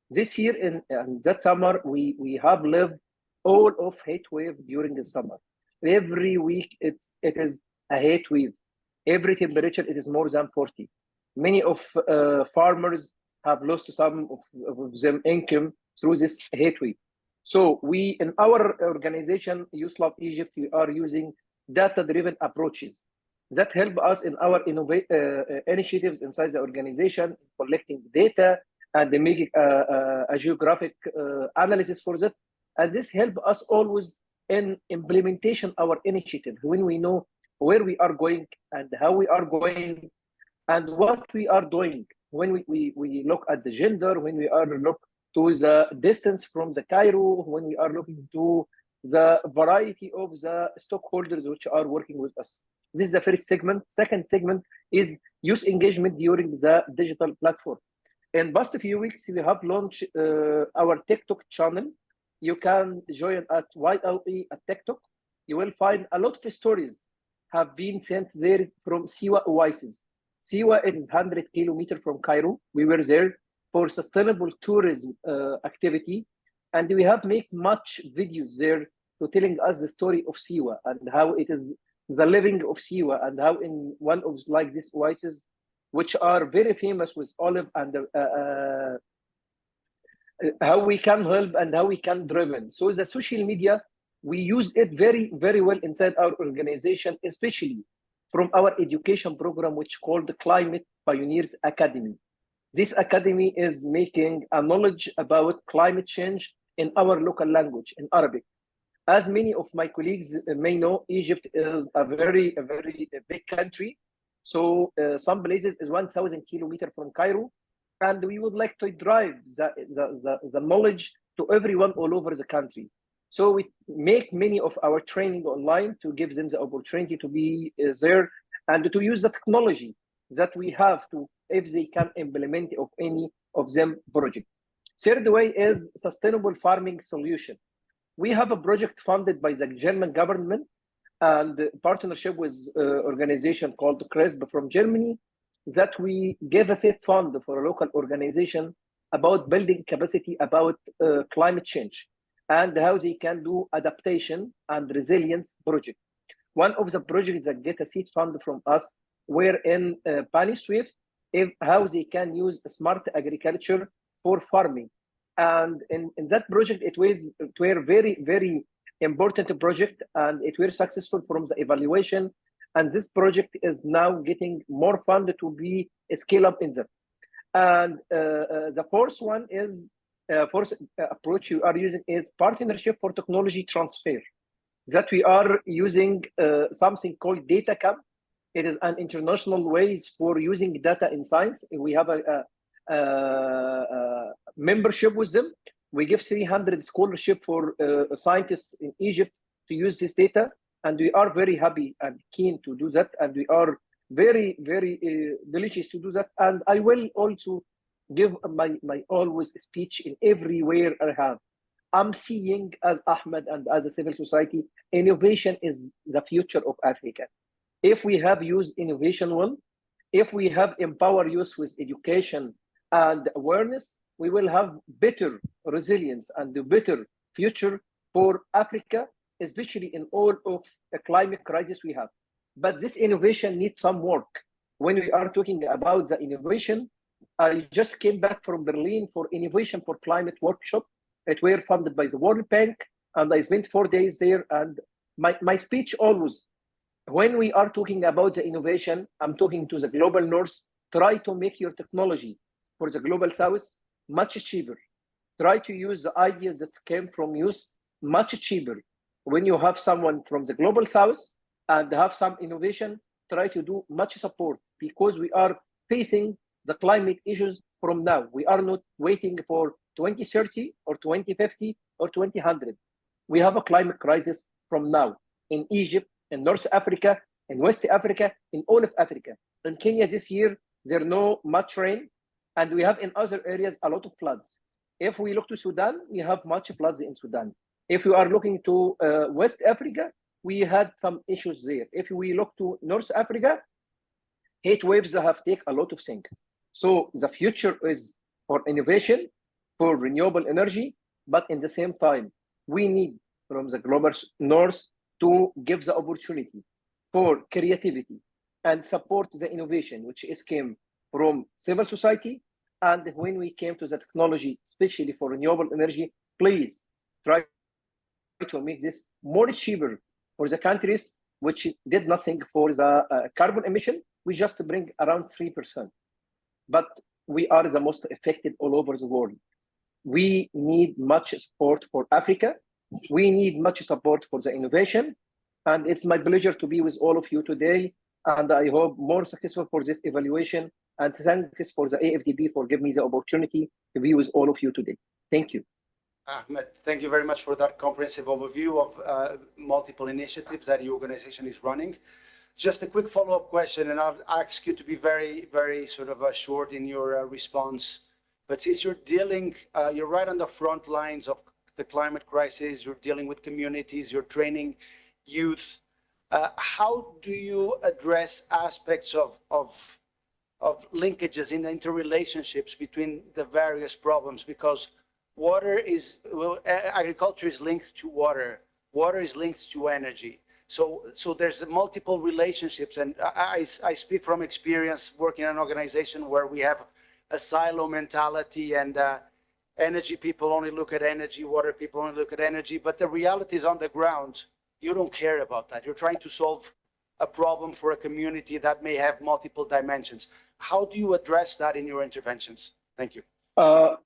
This year in that summer, we have lived all of heat wave during the summer. Every week it is a heat wave. Every temperature it is more than 40. Many of farmers have lost some of them income through this heat wave. So we in our organization, Youth Love Egypt, we are using data-driven approaches that help us in our initiatives inside the organization, collecting data and making a geographic analysis for that. And this helps us always in implementation our initiative when we know where we are going and how we are going and what we are doing. When we look at the gender, when we are look to the distance from the Cairo, when we are looking to the variety of the stakeholders which are working with us. This is the first segment. Second segment is youth engagement during the digital platform. In past few weeks, we have launched our TikTok channel. You can join at YLE at TikTok. You will find a lot of stories have been sent there from Siwa Oasis. Siwa is 100 kilometers from Cairo. We were there for sustainable tourism activity, and we have made much videos there to telling us the story of Siwa and how it is the living of Siwa, and how in one of like these oases, which are very famous with olive, and how we can help and how we can driven. So the social media, we use it very, very well inside our organization, especially from our education program, which called the Climate Pioneers Academy. This academy is making a knowledge about climate change in our local language, in Arabic. As many of my colleagues may know, Egypt is a very big country. So some places is 1,000 kilometers from Cairo. And we would like to drive the knowledge to everyone all over the country. So we make many of our training online to give them the opportunity to be there and to use the technology that we have to, if they can implement of any of them project. Third way is sustainable farming solution. We have a project funded by the German government and partnership with organization called CRESP from Germany, that we gave a set fund for a local organization about building capacity about climate change and how they can do adaptation and resilience project. One of the projects that get a seed fund from us were in Bani Suef, how they can use smart agriculture for farming. And in that project, it was very important project, and it was successful from the evaluation. And this project is now getting more funded to be scale up in that. And the fourth one is fourth approach you are using is partnership for technology transfer. That we are using something called data camp. It is an international ways for using data in science. We have a membership with them. We give 300 scholarship for scientists in Egypt to use this data. And we are very happy and keen to do that. And we are very delicious to do that. And I will also give my always speech in everywhere I have. I'm seeing as Ahmed and as a civil society, innovation is the future of Africa. If we have used innovation well, if we have empower youth with education and awareness, we will have better resilience and a better future for Africa, especially in all of the climate crisis we have. But this innovation needs some work. When we are talking about the innovation, I just came back from Berlin for Innovation for Climate workshop. It were funded by the World Bank, and I spent 4 days there. And my speech always, when we are talking about the innovation, I'm talking to the global north, try to make your technology for the global south much cheaper. Try to use the ideas that came from youth much cheaper. When you have someone from the global south and have some innovation, try to do much support, because we are facing the climate issues from now. We are not waiting for 2030 or 2050 or 2100. We have a climate crisis from now in Egypt, in North Africa, in West Africa, in all of Africa. In Kenya this year, there's no much rain, and we have in other areas a lot of floods. If we look to Sudan, we have much floods in Sudan. If we are looking to West Africa, we had some issues there. If we look to North Africa, heat waves have taken a lot of things. So the future is for innovation, for renewable energy, but in the same time, we need from the global north to give the opportunity for creativity and support the innovation, which came from civil society. And when we came to the technology, especially for renewable energy, please try to make this more cheaper for the countries which did nothing for the carbon emission. We just bring around 3%. But we are the most affected all over the world. We need much support for Africa. We need much support for the innovation. And it's my pleasure to be with all of you today. And I hope more successful for this evaluation. And thanks for the AfDB for giving me the opportunity to be with all of you today. Thank you. Ahmed, thank you very much for that comprehensive overview of multiple initiatives that your organization is running. Just a quick follow-up question, and I'll ask you to be very, very sort of short in your response. But since you're dealing, you're right on the front lines of the climate crisis, you're dealing with communities, you're training youth. How do you address aspects of linkages in the interrelationships between the various problems? Because water is, well, agriculture is linked to water. Water is linked to energy. So there's multiple relationships, and I speak from experience working in an organization where we have a silo mentality, and energy people only look at energy, water people only look at energy, but the reality is on the ground, you don't care about that. You're trying to solve a problem for a community that may have multiple dimensions. How do you address that in your interventions? Thank you.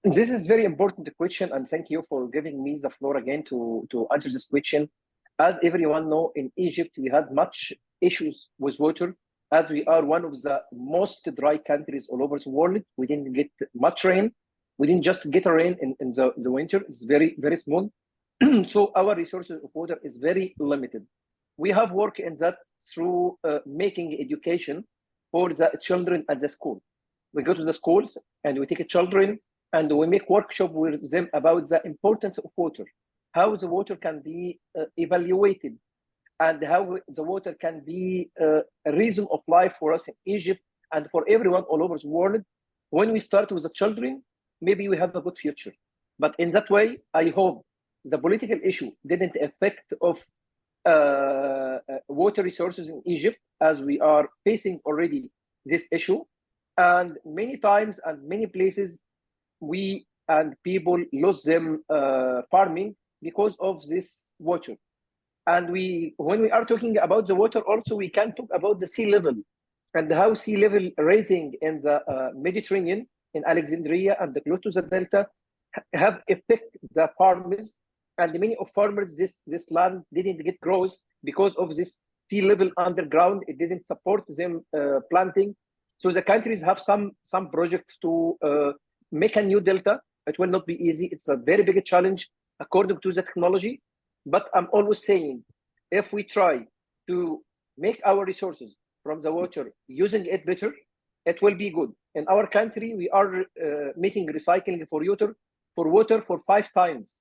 This is very important question, and thank you for giving me the floor again to answer this question. As everyone know, in Egypt, we had much issues with water, as we are one of the most dry countries all over the world. We didn't get much rain. We didn't just get a rain in the winter. It's very, very small. So our resources of water is very limited. We have worked in that through making education for the children at the school. We go to the schools and we take children and we make workshop with them about the importance of water, how the water can be evaluated, and how the water can be a reason of life for us in Egypt and for everyone all over the world. When we start with the children, maybe we have a good future. But in that way, I hope the political issue didn't affect of water resources in Egypt, as we are facing already this issue. And many times and many places, we and people lose them farming because of this water. And when we are talking about the water, also we can talk about the sea level and how sea level rising in the Mediterranean, in Alexandria and close to the Delta, have affected the farmers. And many of farmers, this land didn't get growth because of this sea level underground. It didn't support them planting. So the countries have some projects to make a new delta. It will not be easy. It's a very big challenge according to the technology. But I'm always saying, if we try to make our resources from the water, using it better, it will be good. In our country, we are making recycling for water for 5 times.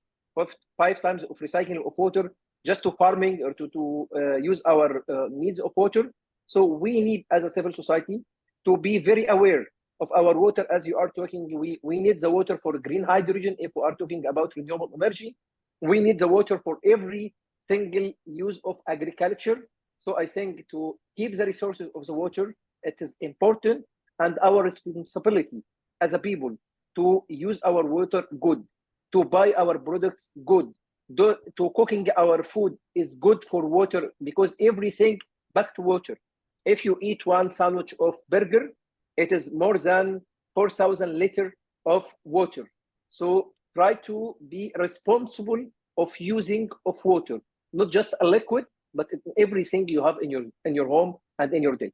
5 times of recycling of water just to farming or to use our needs of water. So we need, as a civil society, to be very aware of our water. As you are talking, we need the water for green hydrogen. If we are talking about renewable energy, we need the water for every single use of agriculture. So I think to keep the resources of the water, it is important, and our responsibility as a people to use our water good, to buy our products good, to cooking our food is good for water, because everything back to water. If you eat one sandwich of burger, it is more than 4,000 liters of water. So try to be responsible of using of water, not just a liquid, but everything you have in your home and in your day.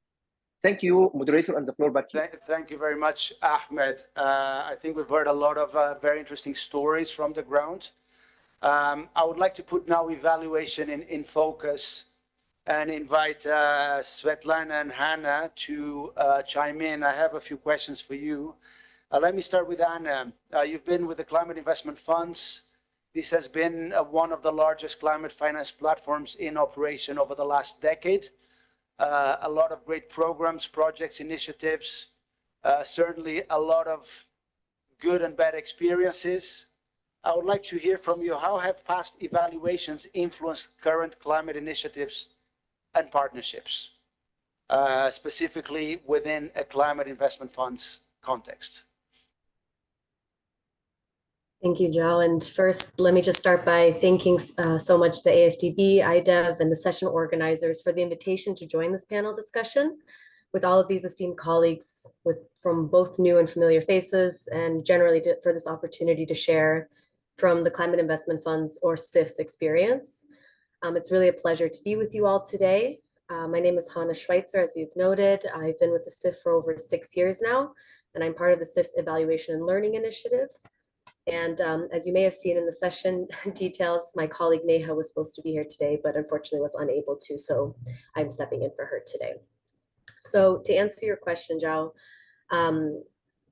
Thank you, moderator, and the floor back to you. Thank you very much, Ahmed. I think we've heard a lot of very interesting stories from the ground. I would like to put now evaluation in focus and invite Svetlana and Hannah to chime in. I have a few questions for you. Let me start with Anna. You've been with the Climate Investment Funds. This has been one of the largest climate finance platforms in operation over the last decade. A lot of great programs, projects, initiatives, certainly a lot of good and bad experiences. I would like to hear from you, how have past evaluations influenced current climate initiatives and partnerships, specifically within a climate investment funds context? Thank you, Joe. And first, let me just start by thanking so much the AfDB, IDEV, and the session organizers for the invitation to join this panel discussion with all of these esteemed colleagues from both new and familiar faces, and generally for this opportunity to share from the Climate Investment Funds, or CIF's, experience. It's really a pleasure to be with you all today. My name is Hannah Schweitzer, as you've noted. I've been with the CIF for over 6 years now, and I'm part of the CIF's Evaluation and Learning Initiative. And as you may have seen in the session details, my colleague Neha was supposed to be here today, but unfortunately was unable to, so I'm stepping in for her today. So to answer your question, Zhao,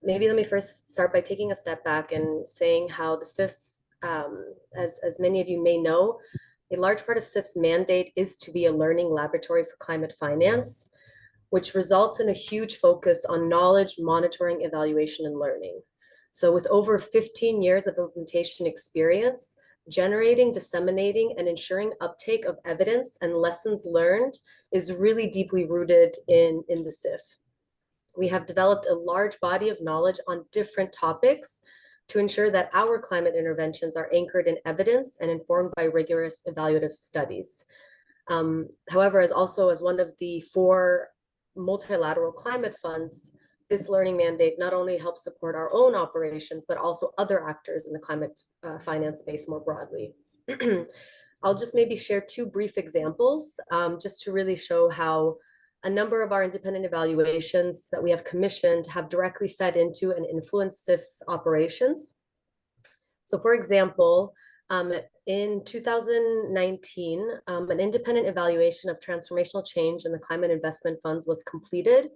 maybe let me first start by taking a step back and saying how the CIF, as many of you may know, a large part of CIF's mandate is to be a learning laboratory for climate finance, which results in a huge focus on knowledge, monitoring, evaluation, and learning. So with over 15 years of implementation experience, generating, disseminating, and ensuring uptake of evidence and lessons learned is really deeply rooted in the CIF. We have developed a large body of knowledge on different topics to ensure that our climate interventions are anchored in evidence and informed by rigorous evaluative studies. However, as one of the 4 multilateral climate funds, this learning mandate not only helps support our own operations, but also other actors in the climate finance space more broadly. I'll just maybe share 2 brief examples just to really show how a number of our independent evaluations that we have commissioned have directly fed into and influenced CIF's operations. So for example, in 2019, an independent evaluation of transformational change in the climate investment funds was completed,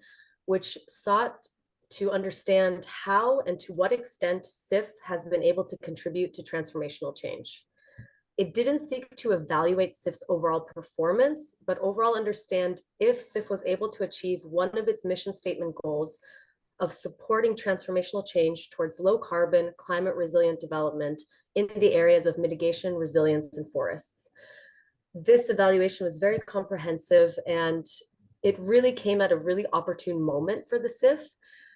which sought to understand how and to what extent CIF has been able to contribute to transformational change. It didn't seek to evaluate CIF's overall performance, but overall understand if CIF was able to achieve one of its mission statement goals of supporting transformational change towards low carbon, climate resilient development in the areas of mitigation, resilience, and forests. This evaluation was very comprehensive, and it really came at a really opportune moment for the CIF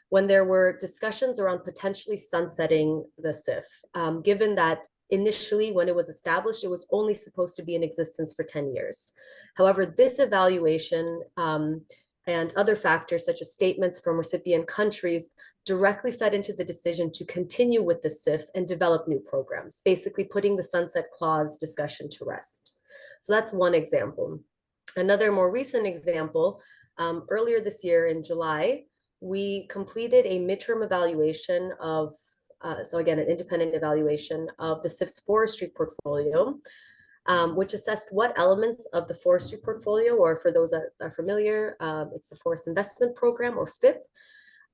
when there were discussions around potentially sunsetting the CIF, given that initially, when it was established, it was only supposed to be in existence for 10 years. However, this evaluation and other factors such as statements from recipient countries directly fed into the decision to continue with the CIF and develop new programs, basically putting the sunset clause discussion to rest. So that's one example. Another more recent example, earlier this year in July, we completed a midterm evaluation of so again, an independent evaluation of the CIF's forestry portfolio, which assessed what elements of the forestry portfolio, or for those that are familiar, it's the Forest Investment Program, or FIP,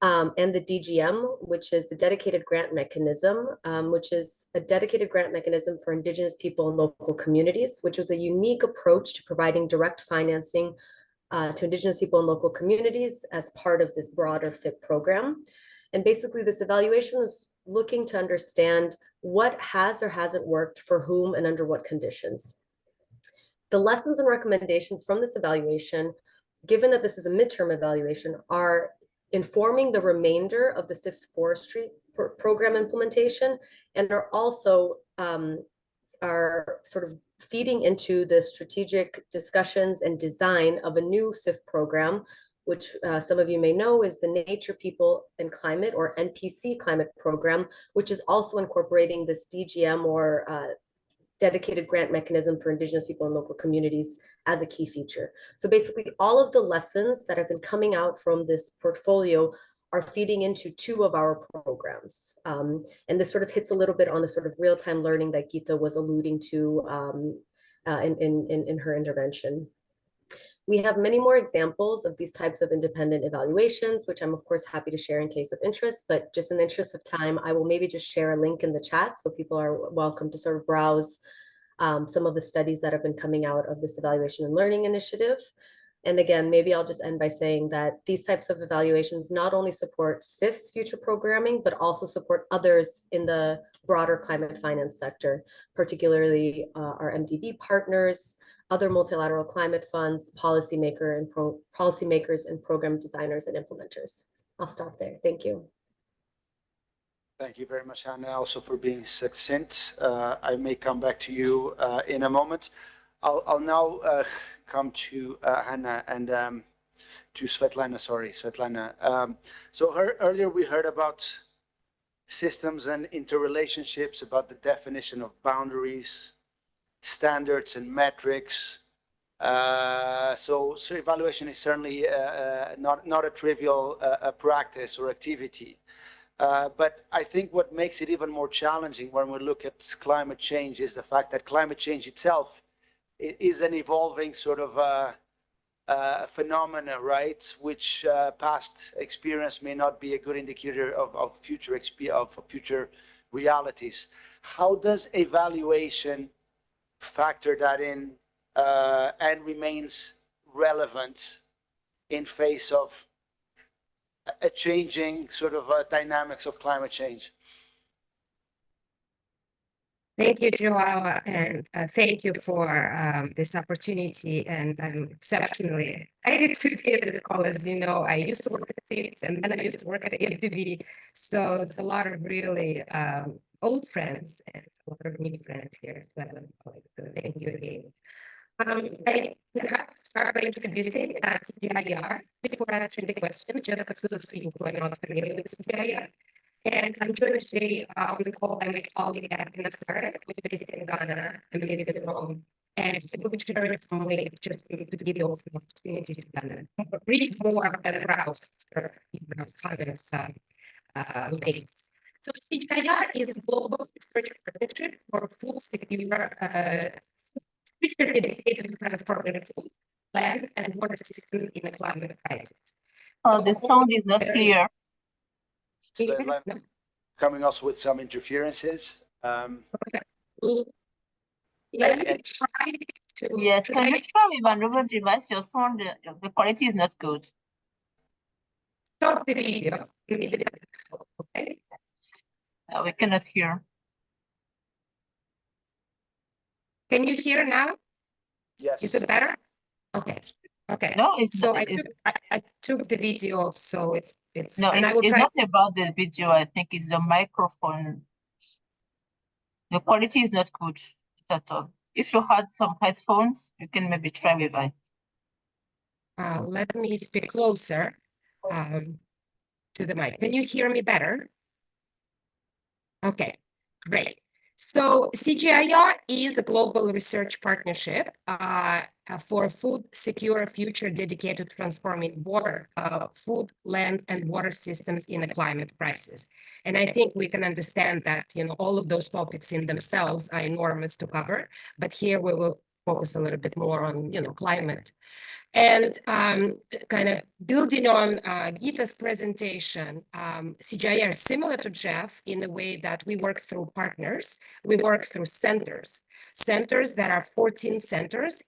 and the DGM, which is the Dedicated Grant Mechanism, which is a dedicated grant mechanism for Indigenous people and local communities, which was a unique approach to providing direct financing to Indigenous people and local communities as part of this broader FIP program. And basically, this evaluation was looking to understand what has or hasn't worked for whom and under what conditions. The lessons and recommendations from this evaluation, given that this is a midterm evaluation, are informing the remainder of the CIF's forestry program implementation, and are also are sort of feeding into the strategic discussions and design of a new CIF program, which some of you may know is the Nature, People, and Climate, or NPC climate program, which is also incorporating this DGM, or dedicated grant mechanism for Indigenous people and local communities, as a key feature. So basically all of the lessons that have been coming out from this portfolio are feeding into 2 of our programs. And this sort of hits a little bit on the sort of real-time learning that Gita was alluding to in her intervention. We have many more examples of these types of independent evaluations, which I'm of course happy to share in case of interest, but just in the interest of time, I will maybe just share a link in the chat so people are welcome to sort of browse some of the studies that have been coming out of this evaluation and learning initiative. And again, maybe I'll just end by saying that these types of evaluations not only support CIF's future programming, but also support others in the broader climate finance sector, particularly our MDB partners, other multilateral climate funds, policymakers and program designers and implementers. I'll stop there. Thank you. Thank you very much, Hannah, also for being succinct. I may come back to you in a moment. I'll now come to Hannah and to Svetlana, Svetlana. So earlier we heard about systems and interrelationships, about the definition of boundaries, standards and metrics. So evaluation is certainly not a trivial practice or activity. But I think what makes it even more challenging when we look at climate change is the fact that climate change itself is an evolving sort of phenomena, right? Which past experience may not be a good indicator of future realities. How does evaluation factor that in and remains relevant in face of a changing sort of dynamics of climate change? Thank you, Joao, and thank you for this opportunity. And I'm exceptionally excited to be able to call. As you know, I used to work at States and then I used to work at AfDB. So it's a lot of really old friends and a lot of new friends here as well. So thank you again. I have to start by introducing CGIAR. Before answering the question, I'm not familiar with CGIAR. And I'm joined today on the call by my colleague at Nasser, which is in Ghana, and maybe the Rome. And we'll be sharing some links just to give you also an opportunity to read more about the routes or comments links. So CGIAR is a global research partnership for food secure dedicated to transforming food, land, and water system in a climate crisis. Oh, the sound is not clear. Coming also with some interferences. Let me try to. Yes, can you try with another device? Your sound, the quality is not good. Stop the video. Okay. We cannot hear. Can you hear now? Yes. Is it better? Okay. Okay. No, it's so not, I took the video off, so it's no, and I will it's try. not about the video. I think it's the microphone. The quality is not good at all. If you had some headphones, you can maybe try with it. Let me speak closer to the mic. Can you hear me better? Okay, great. So CGIAR is a global research partnership for food secure future dedicated to transforming water, food, land, and water systems in a climate crisis. And I think we can understand that, you know, all of those topics in themselves are enormous to cover, but here we will focus a little bit more on, you know, climate. And kind of building on Gita's presentation, CGIAR is similar to Jeff in the way that we work through partners. We work through centers that are 14 centers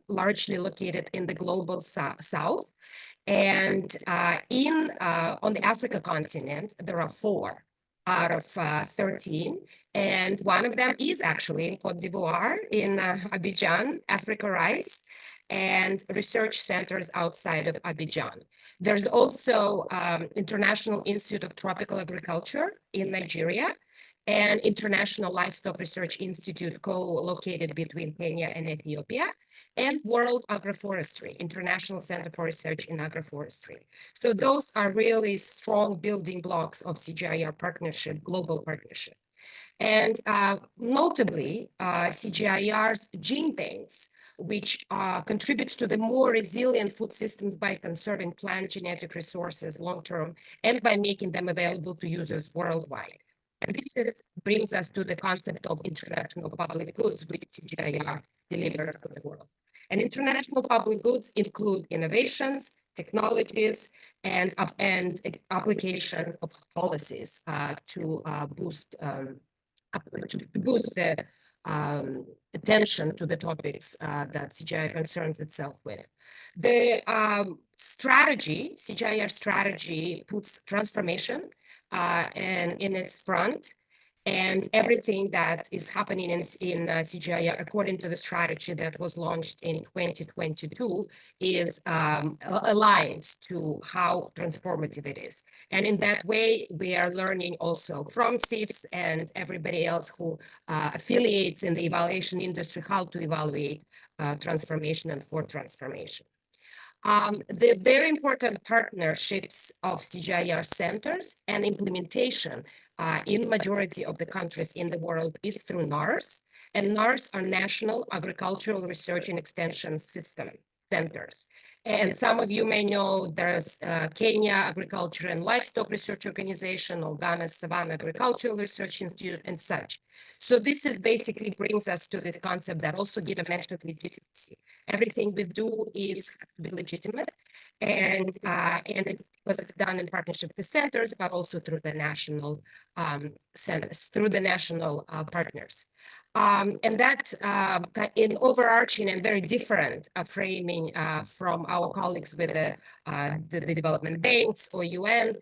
largely located in the global south. And on the Africa continent, there are 4 out of 13. And one of them is actually in Cote d'Ivoire, in Abidjan, Africa Rice, and research centers outside of Abidjan. There's also International Institute of Tropical Agriculture in Nigeria and International Livestock Research Institute co-located between Kenya and Ethiopia, and World Agroforestry, International Center for Research in Agroforestry. So those are really strong building blocks of CGIAR partnership, global partnership. And notably, CGIAR's gene banks, which contributes to the more resilient food systems by conserving plant genetic resources long-term and by making them available to users worldwide. And this brings us to the concept of international public goods, which CGIAR delivers to the world. And international public goods include innovations, technologies, and applications of policies to boost the attention to the topics that CGIAR concerns itself with. The CGIAR strategy puts transformation in its front, and everything that is happening in CGIAR, according to the strategy that was launched in 2022, is aligned to how transformative it is. And in that way, we are learning also from CIFS and everybody else who affiliates in the evaluation industry how to evaluate transformation and for transformation. The very important partnerships of CGIAR centers and implementation in majority of the countries in the world is through NARS, and NARS are National Agricultural Research and Extension System centers. And some of you may know there's Kenya Agriculture and Livestock Research Organization, or Ghana's Savannah Agricultural Research Institute, and such. So this is basically brings us to this concept that also give a measure of legitimacy. Everything we do is to be legitimate, and it was done in partnership with the centers, but also through the national centers, through the national partners. And that in overarching and very different framing from our colleagues with the development banks or UN,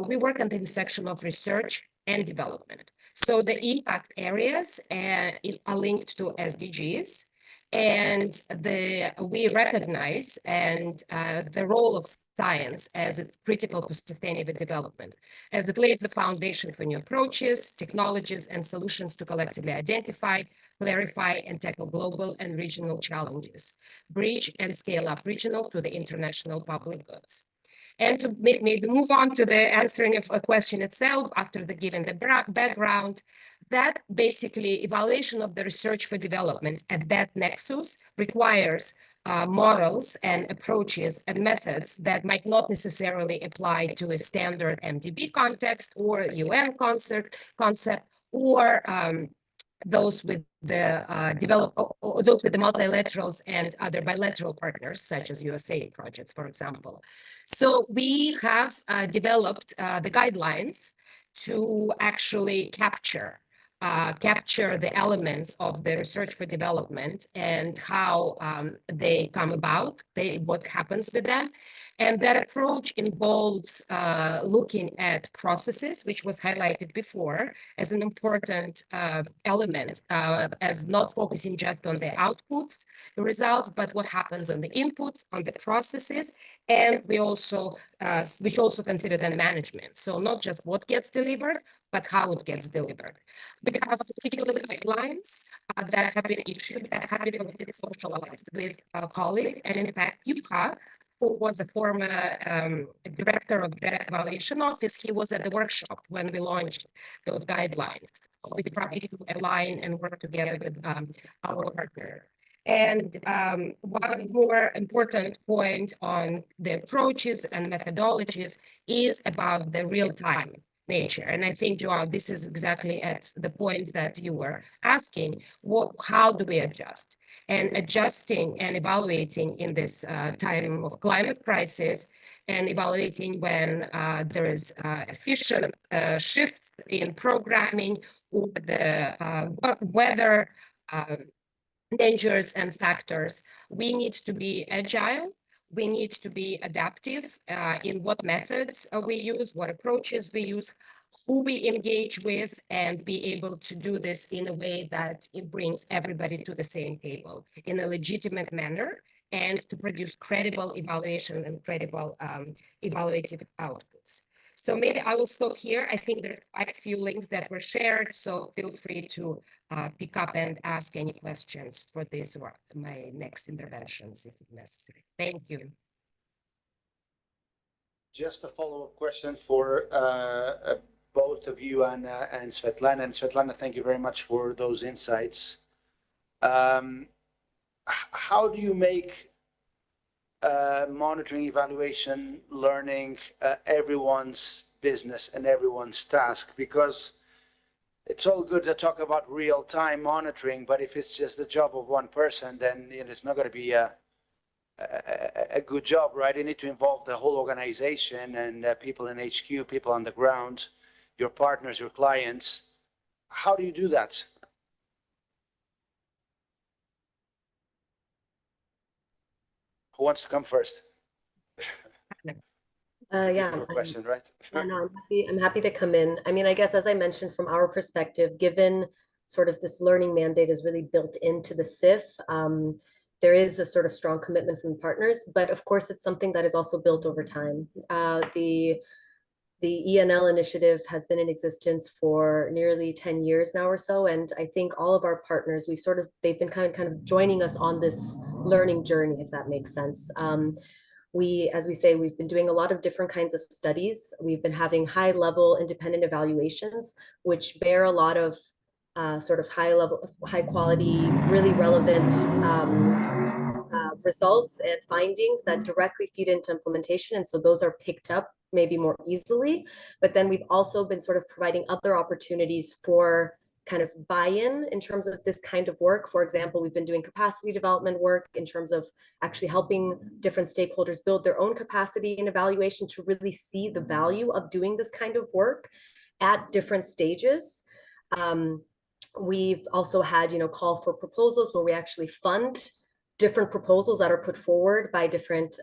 we work on the intersection of research and development. So the impact areas are linked to SDGs, and we recognize the role of science as it's critical to sustainable development, as it lays the foundation for new approaches, technologies, and solutions to collectively identify, clarify, and tackle global and regional challenges, bridge and scale up regional to the international public goods. And to maybe move on to the answering of a question itself, after given the background, that basically evaluation of the research for development at that nexus requires models and approaches and methods that might not necessarily apply to a standard MDB context or UN concept, or those with those with the multilaterals and other bilateral partners, such as USA projects, for example. So we have developed the guidelines to actually capture the elements of the research for development and how they come about, what happens with them. And that approach involves looking at processes, which was highlighted before as an important element, as not focusing just on the outputs, the results, but what happens on the inputs, on the processes, and we also, which also consider the management. So not just what gets delivered, but how it gets delivered. We have particular guidelines that have been issued, that have been socialized with a colleague, and in fact, Yuka, who was a former director of the evaluation office, he was at the workshop when we launched those guidelines. We tried to align and work together with our partner. And one more important point on the approaches and methodologies is about the real-time nature. And I think, Joao, this is exactly at the point that you were asking, how do we adjust? And adjusting and evaluating in this time of climate crisis, and evaluating when there is efficient shifts in programming or the weather dangers and factors, we need to be agile. We need to be adaptive in what methods we use, what approaches we use, who we engage with, and be able to do this in a way that it brings everybody to the same table in a legitimate manner, and to produce credible evaluation and credible evaluative outputs. So maybe I will stop here. I think there's quite a few links that were shared, so feel free to pick up and ask any questions for this or my next interventions if necessary. Thank you. Just a follow-up question for both of you and Svetlana. And Svetlana, thank you very much for those insights. How do you make monitoring, evaluation, learning everyone's business and everyone's task? Because it's all good to talk about real-time monitoring, but if it's just the job of one person, then it's not going to be a good job, right? You need to involve the whole organization and people in HQ, people on the ground, your partners, your clients. How do you do that? Who wants to come first? Yeah, question, right? No, I'm happy to come in. I mean, I guess as I mentioned, from our perspective, given sort of this learning mandate is really built into the CIF, there is a sort of strong commitment from partners, but of course it's something that is also built over time. The ENL initiative has been in existence for nearly 10 years now or so, and I think all of our partners, they've been kind of joining us on this learning journey, if that makes sense. As we say, we've been doing a lot of different kinds of studies. We've been having high-level independent evaluations, which bear a lot of sort of high quality, really relevant results and findings that directly feed into implementation. And so those are picked up maybe more easily. But then we've also been sort of providing other opportunities for kind of buy-in in terms of this kind of work. For example, we've been doing capacity development work in terms of actually helping different stakeholders build their own capacity in evaluation to really see the value of doing this kind of work at different stages. We've also had, call for proposals where we actually fund different proposals that are put forward by different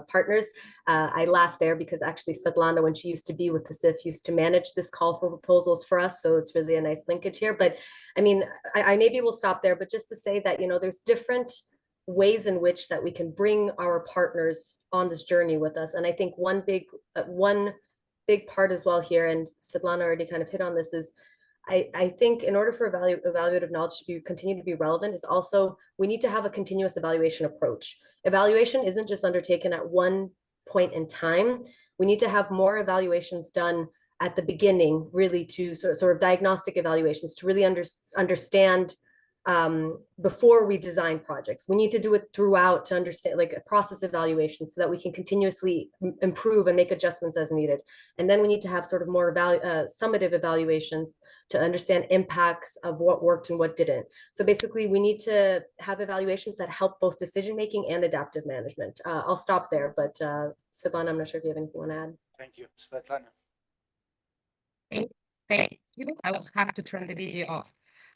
partners. I laugh there because actually Svetlana, when she used to be with the CIF, used to manage this call for proposals for us. So it's really a nice linkage here. But I mean, I maybe will stop there, but just to say that, there's different ways in which that we can bring our partners on this journey with us. And I think one big part as well here, and Svetlana already kind of hit on this, is I think in order for evaluative knowledge to continue to be relevant is also, we need to have a continuous evaluation approach. Evaluation isn't just undertaken at one point in time. We need to have more evaluations done at the beginning, really, to sort of diagnostic evaluations to really understand before we design projects. We need to do it throughout to understand, like, a process evaluation, so that we can continuously improve and make adjustments as needed. And then we need to have sort of more summative evaluations to understand impacts of what worked and what didn't. So basically, we need to have evaluations that help both decision-making and adaptive management. I'll stop there, but Svetlana, I'm not sure if you have anything you want to add. Thank you, Svetlana. Thank you. I will have to turn the video off.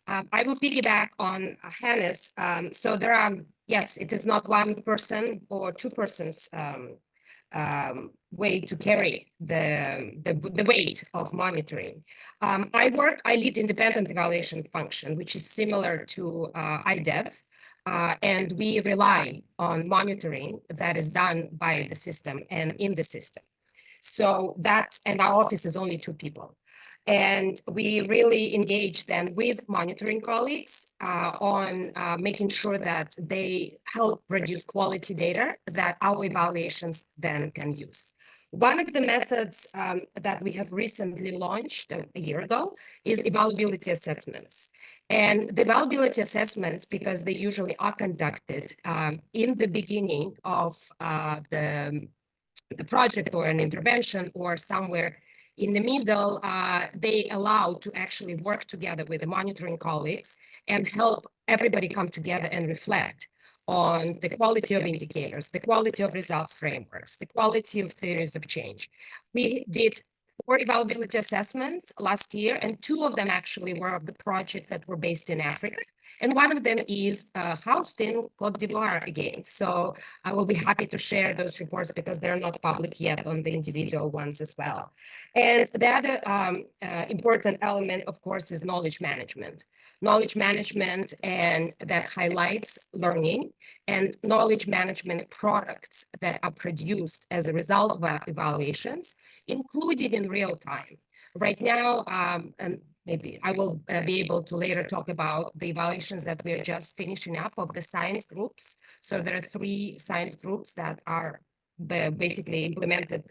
I will piggyback on Hannes. So there are, yes, it is not one person or two persons way to carry the weight of monitoring. I lead independent evaluation function, which is similar to IDEV, and we rely on monitoring that is done by the system and in the system. So that, and our office is only 2 people. And we really engage then with monitoring colleagues on making sure that they help produce quality data that our evaluations then can use. One of the methods that we have recently launched a year ago is evaluability assessments. And the evaluability assessments, because they usually are conducted in the beginning of the project or an intervention or somewhere in the middle, they allow to actually work together with the monitoring colleagues and help everybody come together and reflect on the quality of indicators, the quality of results frameworks, the quality of theories of change. We did 4 evaluability assessments last year, and 2 of them actually were of the projects that were based in Africa. And one of them is housed in Côte d'Ivoire again. So I will be happy to share those reports because they're not public yet on the individual ones as well. And the other important element, of course, is knowledge management. Knowledge management, and that highlights learning, and knowledge management products that are produced as a result of evaluations, included in real time. Right now, and maybe I will be able to later talk about the evaluations that we're just finishing up of the science groups. So there are 3 science groups that are basically implemented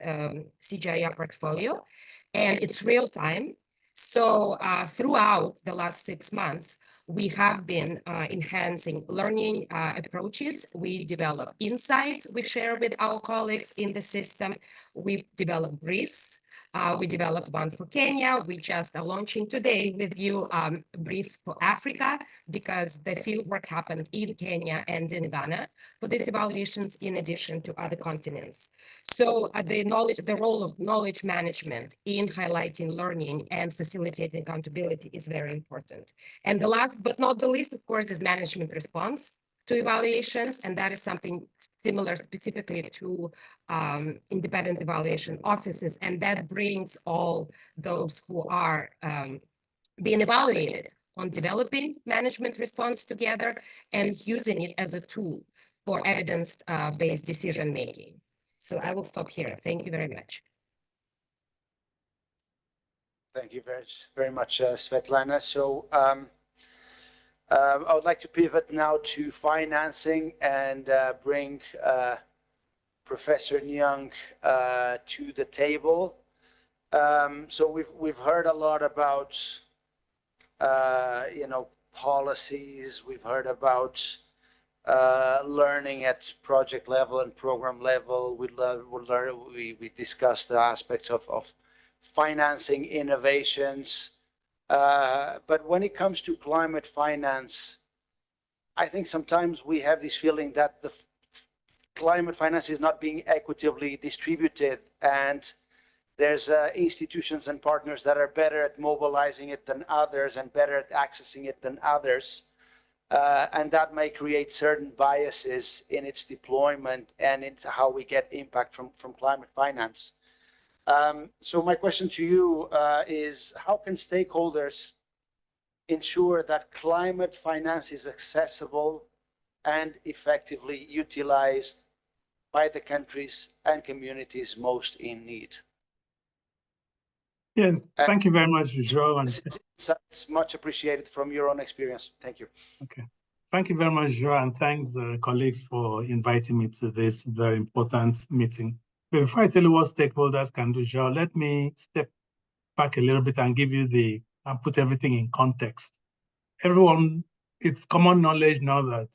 CGIAR portfolio, and it's real time. So throughout the last 6 months, we have been enhancing learning approaches. We develop insights we share with our colleagues in the system. We develop briefs. We developed one for Kenya. We just are launching today with you a brief for Africa, because the fieldwork happened in Kenya and in Ghana for these evaluations, in addition to other continents. So the role of knowledge management in highlighting learning and facilitating accountability is very important. And the last but not the least, of course, is management response to evaluations, and that is something similar specifically to independent evaluation offices, and that brings all those who are being evaluated on developing management response together and using it as a tool for evidence-based decision making. So I will stop here. Thank you very much. Thank you very much, Svetlana. So I would like to pivot now to financing and bring Professor Nyang to the table. So we've heard a lot about policies. We've heard about learning at project level and program level. We discussed the aspects of financing innovations. But when it comes to climate finance, I think sometimes we have this feeling that the climate finance is not being equitably distributed, and there's institutions and partners that are better at mobilizing it than others and better at accessing it than others. And that may create certain biases in its deployment and into how we get impact from climate finance. So my question to you is, how can stakeholders ensure that climate finance is accessible and effectively utilized by the countries and communities most in need? Yes, thank you very much, Joao. It's much appreciated from your own experience. Thank you. Okay. Thank you very much, Joao, and thanks, colleagues, for inviting me to this very important meeting. But before I tell you what stakeholders can do, Joao, let me step back a little bit and give you and put everything in context. Everyone, it's common knowledge now that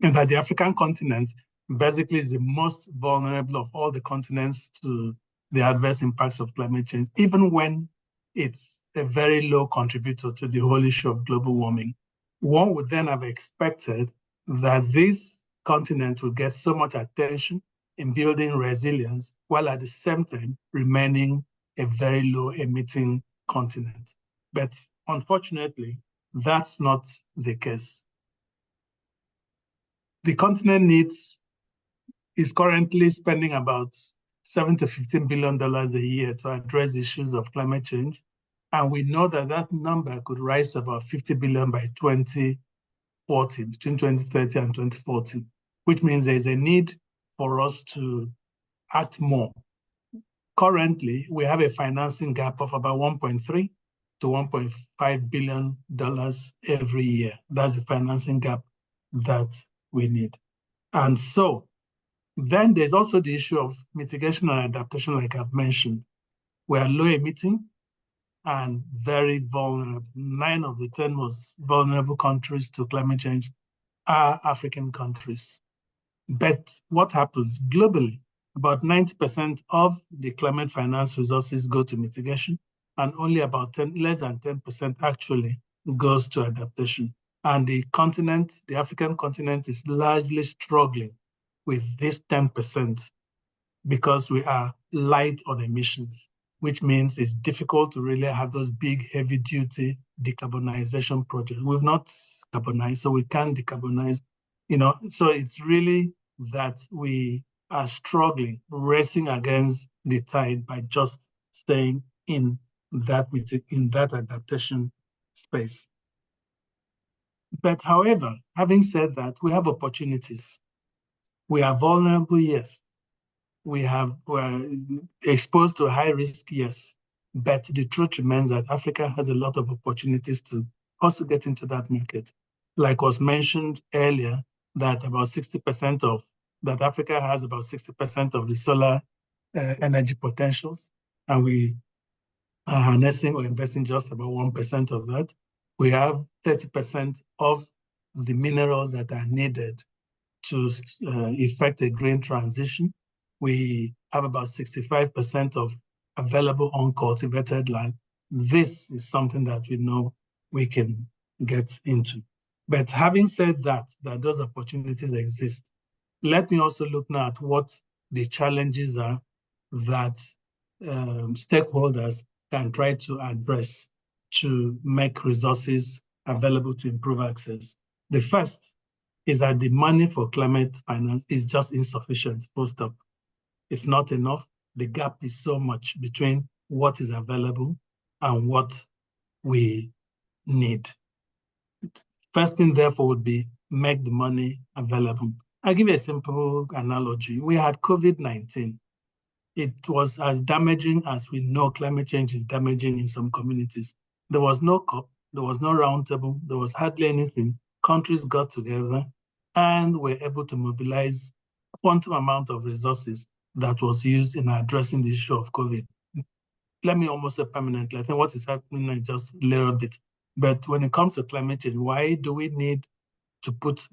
that the African continent basically is the most vulnerable of all the continents to the adverse impacts of climate change, even when it's a very low contributor to the whole issue of global warming. One would then have expected that this continent would get so much attention in building resilience, while at the same time remaining a very low emitting continent. But unfortunately, that's not the case. The continent is currently spending about $7 to $15 billion a year to address issues of climate change. And we know that that number could rise to about 50 billion by 2040, between 2030 and 2040, which means there's a need for us to act more. Currently, we have a financing gap of about $1.3 to $1.5 billion every year. That's the financing gap that we need. And so then there's also the issue of mitigation and adaptation, like I've mentioned. We are low emitting and very vulnerable. 9 of the 10 most vulnerable countries to climate change are African countries. But what happens globally? About 90% of the climate finance resources go to mitigation, and only about less than 10% actually goes to adaptation. And the continent, the African continent, is largely struggling with this 10% because we are light on emissions, which means it's difficult to really have those big, heavy-duty decarbonization projects. We've not carbonized, so we can't decarbonize. So it's really that we are struggling, racing against the tide by just staying in that adaptation space. But however, having said that, we have opportunities. We are vulnerable, yes. We're exposed to high risk, yes. But the truth remains that Africa has a lot of opportunities to also get into that market. Like was mentioned earlier, that Africa has about 60% of the solar energy potentials, and we are harnessing or investing just about 1% of that. We have 30% of the minerals that are needed to effect a green transition. We have about 65% of available uncultivated land. This is something that we know we can get into. But having said that those opportunities exist, let me also look now at what the challenges are that stakeholders can try to address to make resources available to improve access. The first is that the money for climate finance is just insufficient, full stop. It's not enough. The gap is so much between what is available and what we need. First thing, therefore, would be make the money available. I'll give you a simple analogy. We had COVID-19. It was as damaging as we know climate change is damaging in some communities. There was no COP, there was no roundtable, there was hardly anything. Countries got together and were able to mobilize a quantum amount of resources that was used in addressing the issue of COVID. Let me almost say permanently. I think what is happening now is just a little bit. But when it comes to climate change, why do we need to put so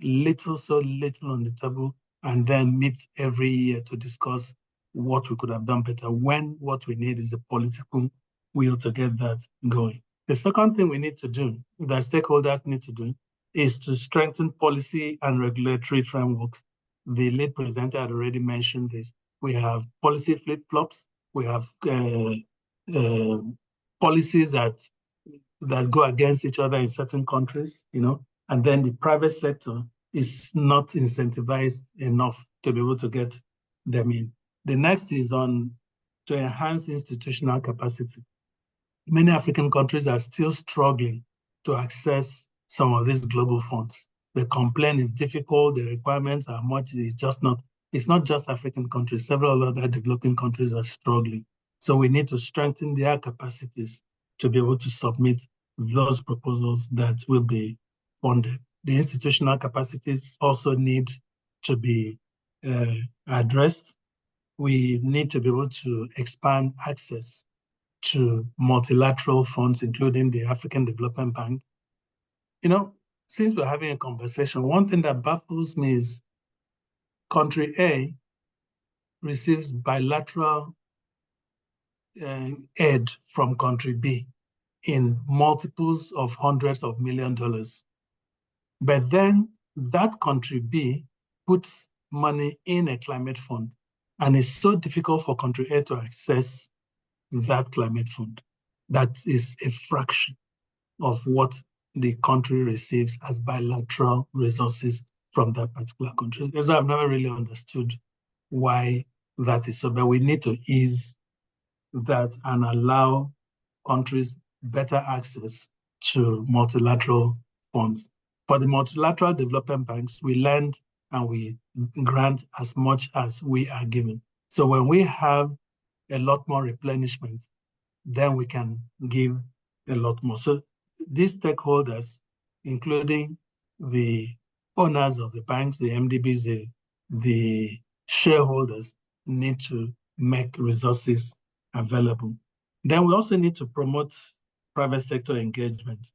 little on the table and then meet every year to discuss what we could have done better when what we need is a political will to get that going? The second thing we need to do, that stakeholders need to do, is to strengthen policy and regulatory frameworks. The lead presenter had already mentioned this. We have policy flip-flops. We have policies that go against each other in certain countries, and then the private sector is not incentivized enough to be able to get them in. The next is to enhance institutional capacity. Many African countries are still struggling to access some of these global funds. The complaint is difficult, the requirements are much, it's not just African countries, several other developing countries are struggling. So we need to strengthen their capacities to be able to submit those proposals that will be funded. The institutional capacities also need to be addressed. We need to be able to expand access to multilateral funds, including the African Development Bank. Since we're having a conversation, one thing that baffles me is country A receives bilateral aid from country B in multiples of hundreds of $millions of dollars. But then that country B puts money in a climate fund, and it's so difficult for country A to access that climate fund. That is a fraction of what the country receives as bilateral resources from that particular country. So I've never really understood why that is so, but we need to ease that and allow countries better access to multilateral funds. For the multilateral development banks, we lend and we grant as much as we are given. So when we have a lot more replenishment, then we can give a lot more. So these stakeholders, including the owners of the banks, the MDBs, the shareholders, need to make resources available. Then we also need to promote private sector engagement.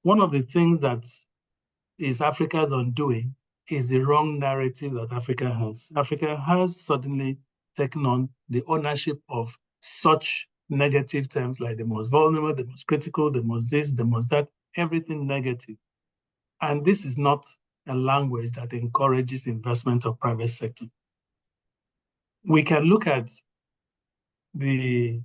One of the things that is Africa's undoing is the wrong narrative that Africa has. Africa has suddenly taken on the ownership of such negative terms like the most vulnerable, the most critical, the most this, the most that, everything negative. And this is not a language that encourages investment of private sector. We can look at the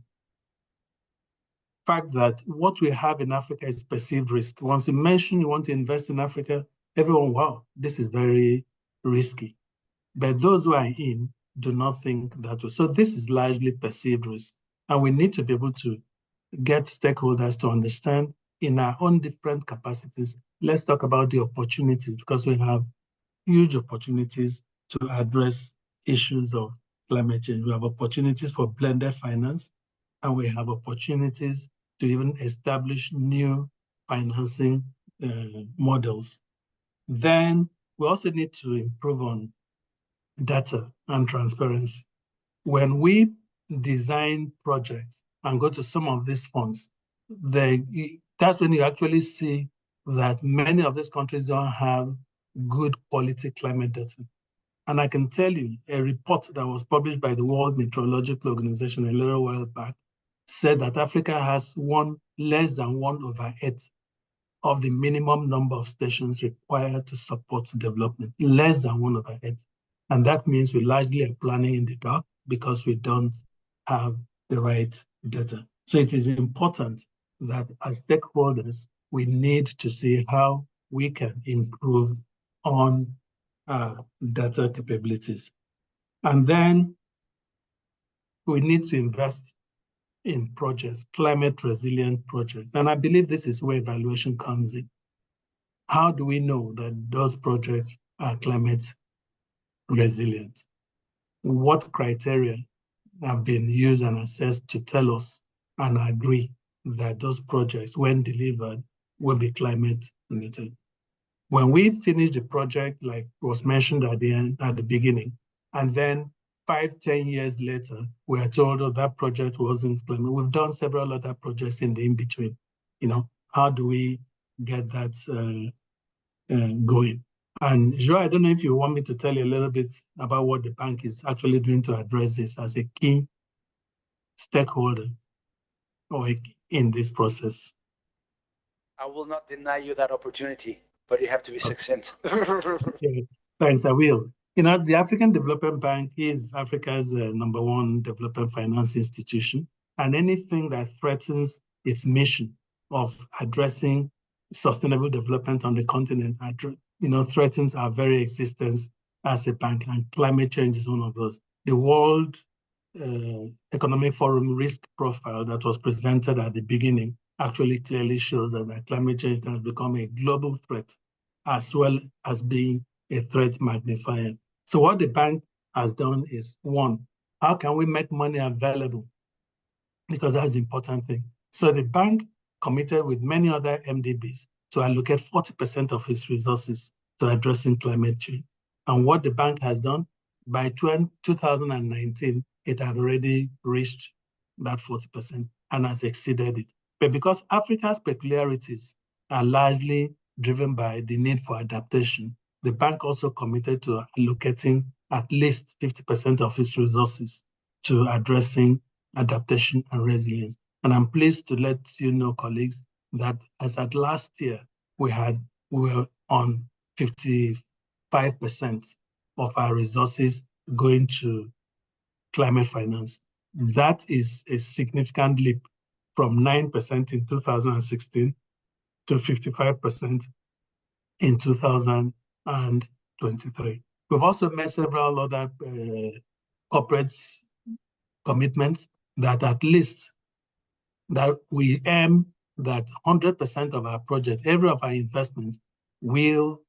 fact that what we have in Africa is perceived risk. Once you mention you want to invest in Africa, everyone, wow, this is very risky. But those who are in do not think that way. So this is largely perceived risk. And we need to be able to get stakeholders to understand in our own different capacities. Let's talk about the opportunities, because we have huge opportunities to address issues of climate change. We have opportunities for blended finance, and we have opportunities to even establish new financing models. Then we also need to improve on data and transparency. When we design projects and go to some of these funds, that's when you actually see that many of these countries don't have good quality climate data. And I can tell you, a report that was published by the World Meteorological Organization a little while back said that Africa has less than 1/8 of the minimum number of stations required to support development, less than 1/8. And that means we largely are planning in the dark because we don't have the right data. So it is important that as stakeholders, we need to see how we can improve on data capabilities. And then we need to invest in projects, climate resilient projects. And I believe this is where evaluation comes in. How do we know that those projects are climate resilient? What criteria have been used and assessed to tell us and agree that those projects, when delivered, will be climate neutral? When we finish the project, like was mentioned at the beginning, and then 5-10 years later, we are told, oh, that project wasn't climate. We've done several other projects in the in-between. How do we get that going. And Joe, I don't know if you want me to tell you a little bit about what the bank is actually doing to address this as a key stakeholder or in this process. I will not deny you that opportunity, but you have to be succinct. Okay. Thanks, I will. You know, the African Development Bank is Africa's #1 development finance institution, and anything that threatens its mission of addressing sustainable development on the continent, threatens our very existence as a bank, and climate change is one of those. The World Economic Forum risk profile that was presented at the beginning actually clearly shows that climate change has become a global threat as well as being a threat magnifier. So what the bank has done is, one, how can we make money available? Because that's the important thing. So the bank committed with many other MDBs to allocate 40% of its resources to addressing climate change. And what the bank has done, by 2019, it had already reached that 40% and has exceeded it. But because Africa's peculiarities are largely driven by the need for adaptation, the bank also committed to allocating at least 50% of its resources to addressing adaptation and resilience. And I'm pleased to let you know, colleagues, that as at last year, we were on 55% of our resources going to climate finance. That is a significant leap from 9% in 2016 to 55% in 2023. We've also made several other corporate commitments that at least that we aim that 100% of our projects, every of our investments will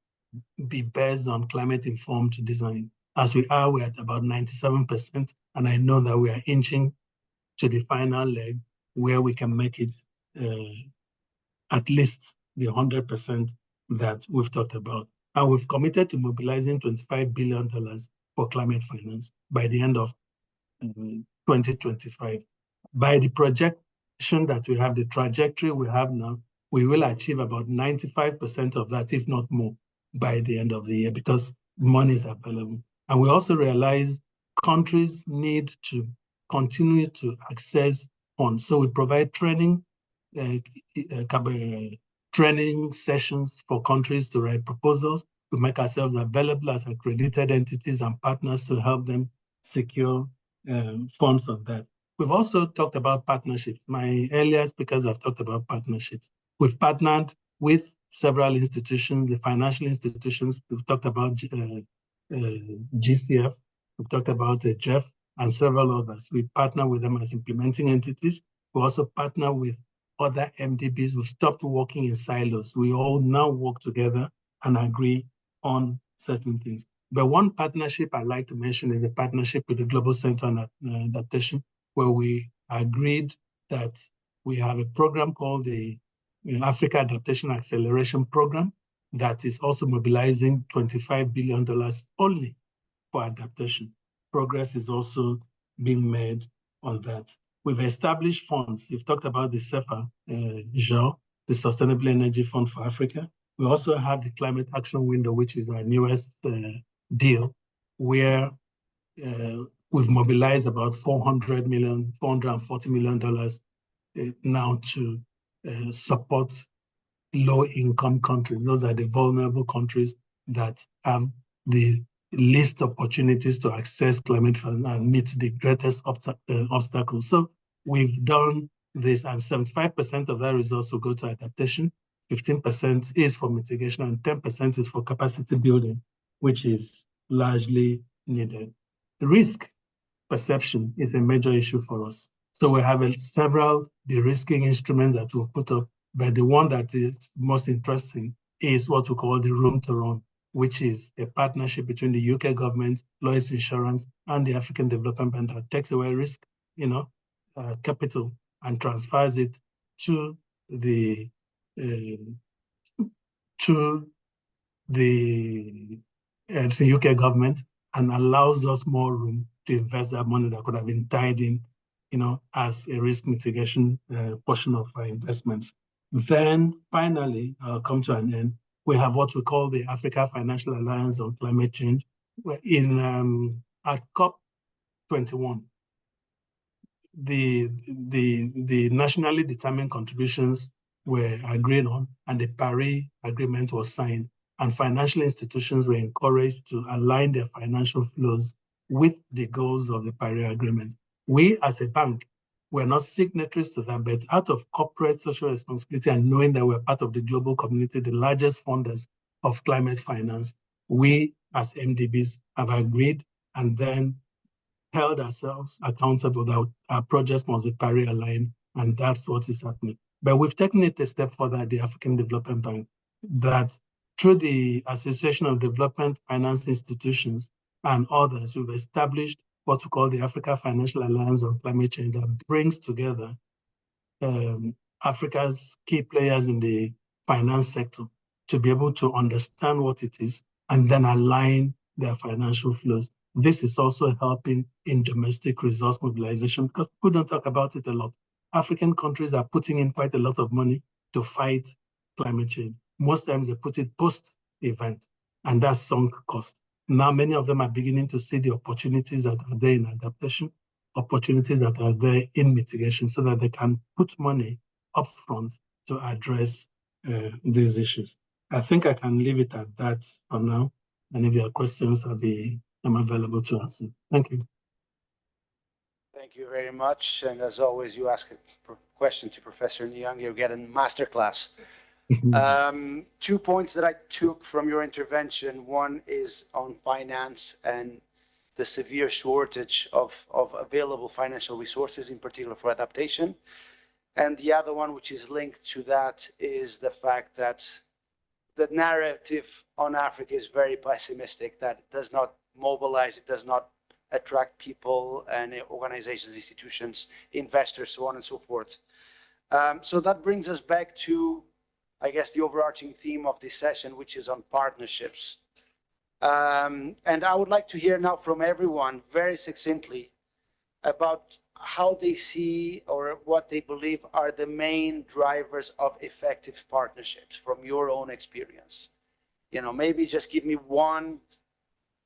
be based on climate-informed design. As we're at about 97%, and I know that we are inching to the final leg where we can make it at least the 100% that we've talked about. And we've committed to mobilizing $25 billion for climate finance by the end of 2025. By the projection that we have, the trajectory we have now, we will achieve about 95% of that, if not more, by the end of the year, because money is available. And we also realize countries need to continue to access funds. So we provide training sessions for countries to write proposals. We make ourselves available as accredited entities and partners to help them secure funds on that. We've also talked about partnerships. My earlier speakers have talked about partnerships. We've partnered with several institutions, the financial institutions. We've talked about GCF. We've talked about Jeff and several others. We partner with them as implementing entities. We also partner with other MDBs. We've stopped working in silos. We all now work together and agree on certain things. But one partnership I'd like to mention is a partnership with the Global Center on Adaptation, where we agreed that we have a program called the Africa Adaptation Acceleration Program that is also mobilizing $25 billion only for adaptation. Progress is also being made on that. We've established funds. You've talked about the SEFA, Jean, the Sustainable Energy Fund for Africa. We also have the Climate Action Window, which is our newest deal, where we've mobilized about $440 million now to support low-income countries. Those are the vulnerable countries that have the least opportunities to access climate finance and meet the greatest obstacles. So we've done this, and 75% of that resource will go to adaptation, 15% is for mitigation, and 10% is for capacity building, which is largely needed. Risk perception is a major issue for us. So we have several de-risking instruments that we've put up, but the one that is most interesting is what we call the room to run, which is a partnership between the UK government, Lloyd's Insurance, and the African Development Bank that takes away risk, capital, and transfers it to the UK government, and allows us more room to invest that money that could have been tied in, as a risk mitigation portion of our investments. Then finally, I'll come to an end. We have what we call the Africa Financial Alliance on Climate Change. At COP21, the nationally determined contributions were agreed on, and the Paris Agreement was signed, and financial institutions were encouraged to align their financial flows with the goals of the Paris Agreement. We, as a bank, were not signatories to that, but out of corporate social responsibility and knowing that we're part of the global community, the largest funders of climate finance, we, as MDBs, have agreed and then held ourselves accountable that our projects must be Paris aligned, and that's what is happening. But we've taken it a step further at the African Development Bank, that through the Association of Development Finance Institutions and others, we've established what we call the Africa Financial Alliance on Climate Change that brings together Africa's key players in the finance sector to be able to understand what it is and then align their financial flows. This is also helping in domestic resource mobilization because people don't talk about it a lot. African countries are putting in quite a lot of money to fight climate change. Most times they put it post-event, and that's sunk cost. Now many of them are beginning to see the opportunities that are there in adaptation, opportunities that are there in mitigation, so that they can put money upfront to address these issues. I think I can leave it at that for now. And if there are questions, I'm available to answer. Thank you. Thank you very much. And as always, you ask a question to Professor Nyang, you're getting masterclass. 2 points that I took from your intervention. One is on finance and the severe shortage of available financial resources, in particular for adaptation. And the other one, which is linked to that, is the fact that the narrative on Africa is very pessimistic, that it does not mobilize, it does not attract people and organizations, institutions, investors, so on and so forth. So that brings us back to, I guess, the overarching theme of this session, which is on partnerships. And I would like to hear now from everyone very succinctly about how they see or what they believe are the main drivers of effective partnerships from your own experience. You know, maybe just give me one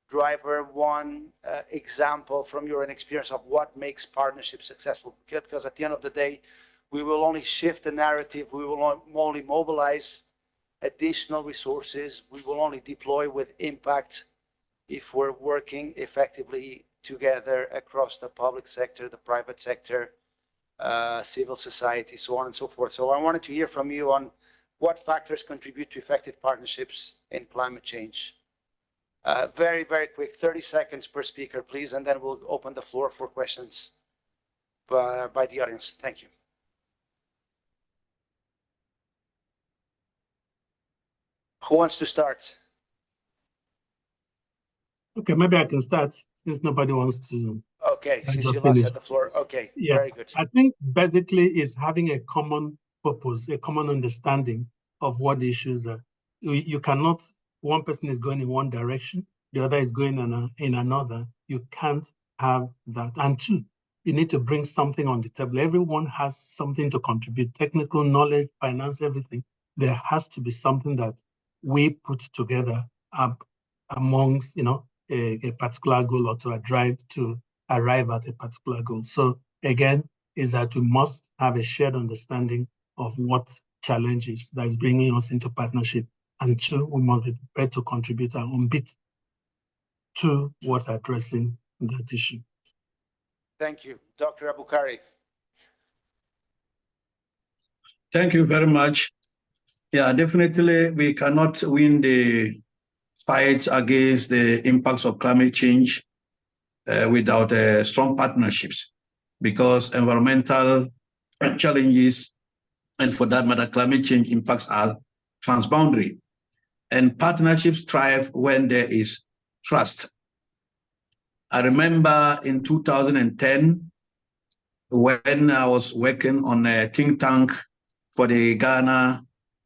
driver, one example from your own experience of what makes partnerships successful. Because at the end of the day, we will only shift the narrative, we will only mobilize additional resources, we will only deploy with impact if we're working effectively together across the public sector, the private sector, civil society, so on and so forth. So I wanted to hear from you on what factors contribute to effective partnerships in climate change. Very, very quick, 30 seconds per speaker, please, and then we'll open the floor for questions by the audience. Thank you. Who wants to start? Okay, maybe I can start since nobody wants to. Okay, since you last had the floor. Okay, yeah, very good. I think basically is having a common purpose, a common understanding of what the issues are. You cannot, one person is going in one direction, the other is going in another. You can't have that. And two, you need to bring something on the table. Everyone has something to contribute, technical knowledge, finance, everything. There has to be something that we put together amongst, a particular goal or to arrive at a particular goal. So again, is that we must have a shared understanding of what challenges that is bringing us into partnership. And two, we must be prepared to contribute our own bit to what's addressing that issue. Thank you. Dr. Abukari. Thank you very much. Yeah, definitely we cannot win the fight against the impacts of climate change without strong partnerships, because environmental challenges, and for that matter, climate change impacts are transboundary. And partnerships thrive when there is trust. I remember in 2010, when I was working on a think tank for the Ghana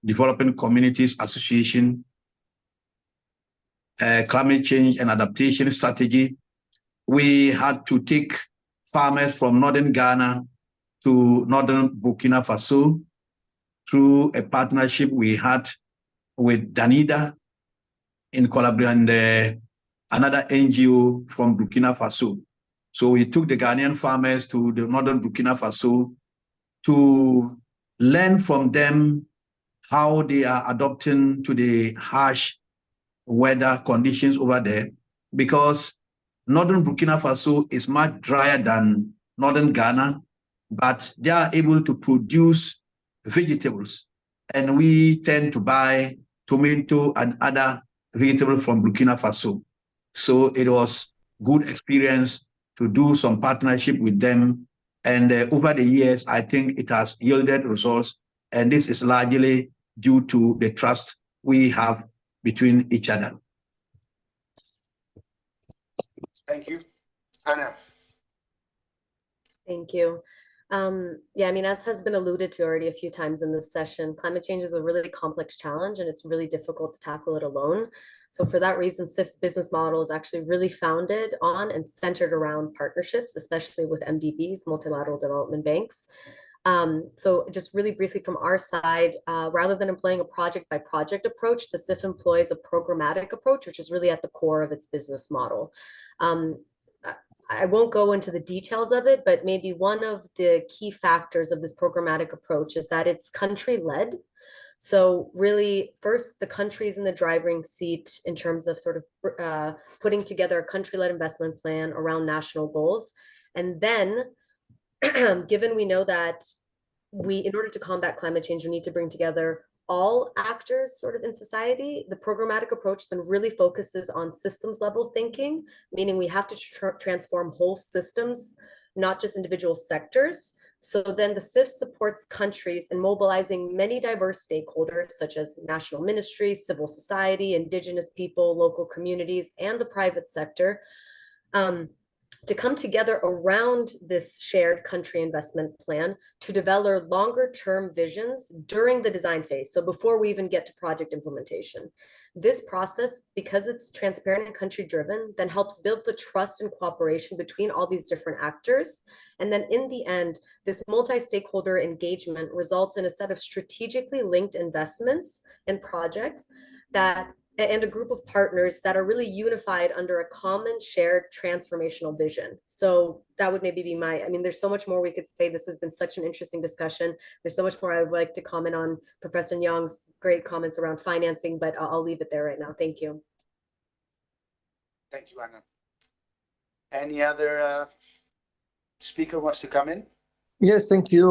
Developing Communities Association, climate change and adaptation strategy, we had to take farmers from northern Ghana to northern Burkina Faso through a partnership we had with Danida in collaboration with another NGO from Burkina Faso. So we took the Ghanaian farmers to the northern Burkina Faso to learn from them how they are adapting to the harsh weather conditions over there, because northern Burkina Faso is much drier than northern Ghana, but they are able to produce vegetables. And we tend to buy tomato and other vegetables from Burkina Faso. So it was good experience to do some partnership with them. And over the years, I think it has yielded results. And this is largely due to the trust we have between each other. Thank you. Anna. Thank you. Yeah, I mean, as has been alluded to already a few times in this session, climate change is a really complex challenge and it's really difficult to tackle it alone. So for that reason, CIF's business model is actually really founded on and centered around partnerships, especially with MDBs, multilateral development banks. So just really briefly from our side, rather than employing a project by project approach, the CIF employs a programmatic approach, which is really at the core of its business model. I won't go into the details of it, but maybe one of the key factors of this programmatic approach is that it's country-led. So really, first, the country is in the driving seat in terms of sort of putting together a country-led investment plan around national goals. And then, given we know that in order to combat climate change, we need to bring together all actors sort of in society, the programmatic approach then really focuses on systems level thinking, meaning we have to transform whole systems, not just individual sectors. So then the CIF supports countries in mobilizing many diverse stakeholders, such as national ministries, civil society, indigenous people, local communities, and the private sector, to come together around this shared country investment plan to develop longer term visions during the design phase. So before we even get to project implementation, this process, because it's transparent and country driven, then helps build the trust and cooperation between all these different actors. And then in the end, this multi-stakeholder engagement results in a set of strategically linked investments and projects and a group of partners that are really unified under a common shared transformational vision. So that would maybe be I mean, there's so much more we could say. This has been such an interesting discussion. There's so much more I would like to comment on Professor Nyong's great comments around financing, but I'll leave it there right now. Thank you. Thank you, Anna. Any other speaker wants to come in? Yes, thank you.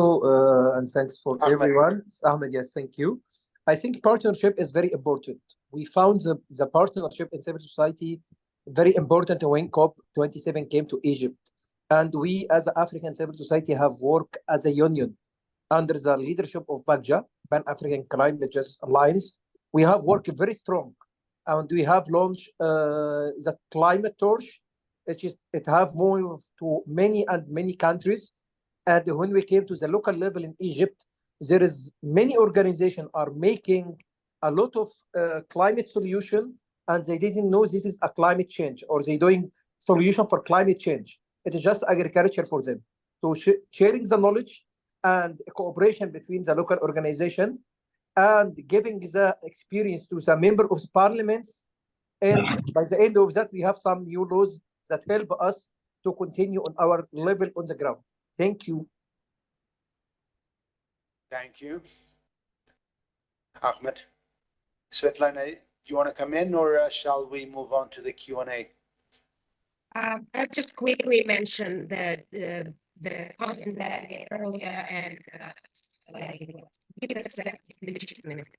And thanks for Ahmed. everyone. Ahmed, yes, thank you. I think partnership is very important. We found the partnership in civil society very important when COP27 came to Egypt. And we, as the African civil society, have worked as a union under the leadership of PACJA, Pan-African Climate Justice Alliance. We have worked very strong, and we have launched the Climate Torch. It have moved to many countries. And when we came to the local level in Egypt, there is many organizations are making a lot of climate solution, and they didn't know this is a climate change, or they doing solution for climate change. It is just agriculture for them. So sharing the knowledge and cooperation between the local organization and giving the experience to the member of the parliaments. And by the end of that, we have some new laws that help us to continue on our level on the ground. Thank you. Thank you. Ahmed. Svetlana, do you want to come in, or shall we move on to the Q&A? I'll just quickly mention that the comment that I made earlier and legitimacy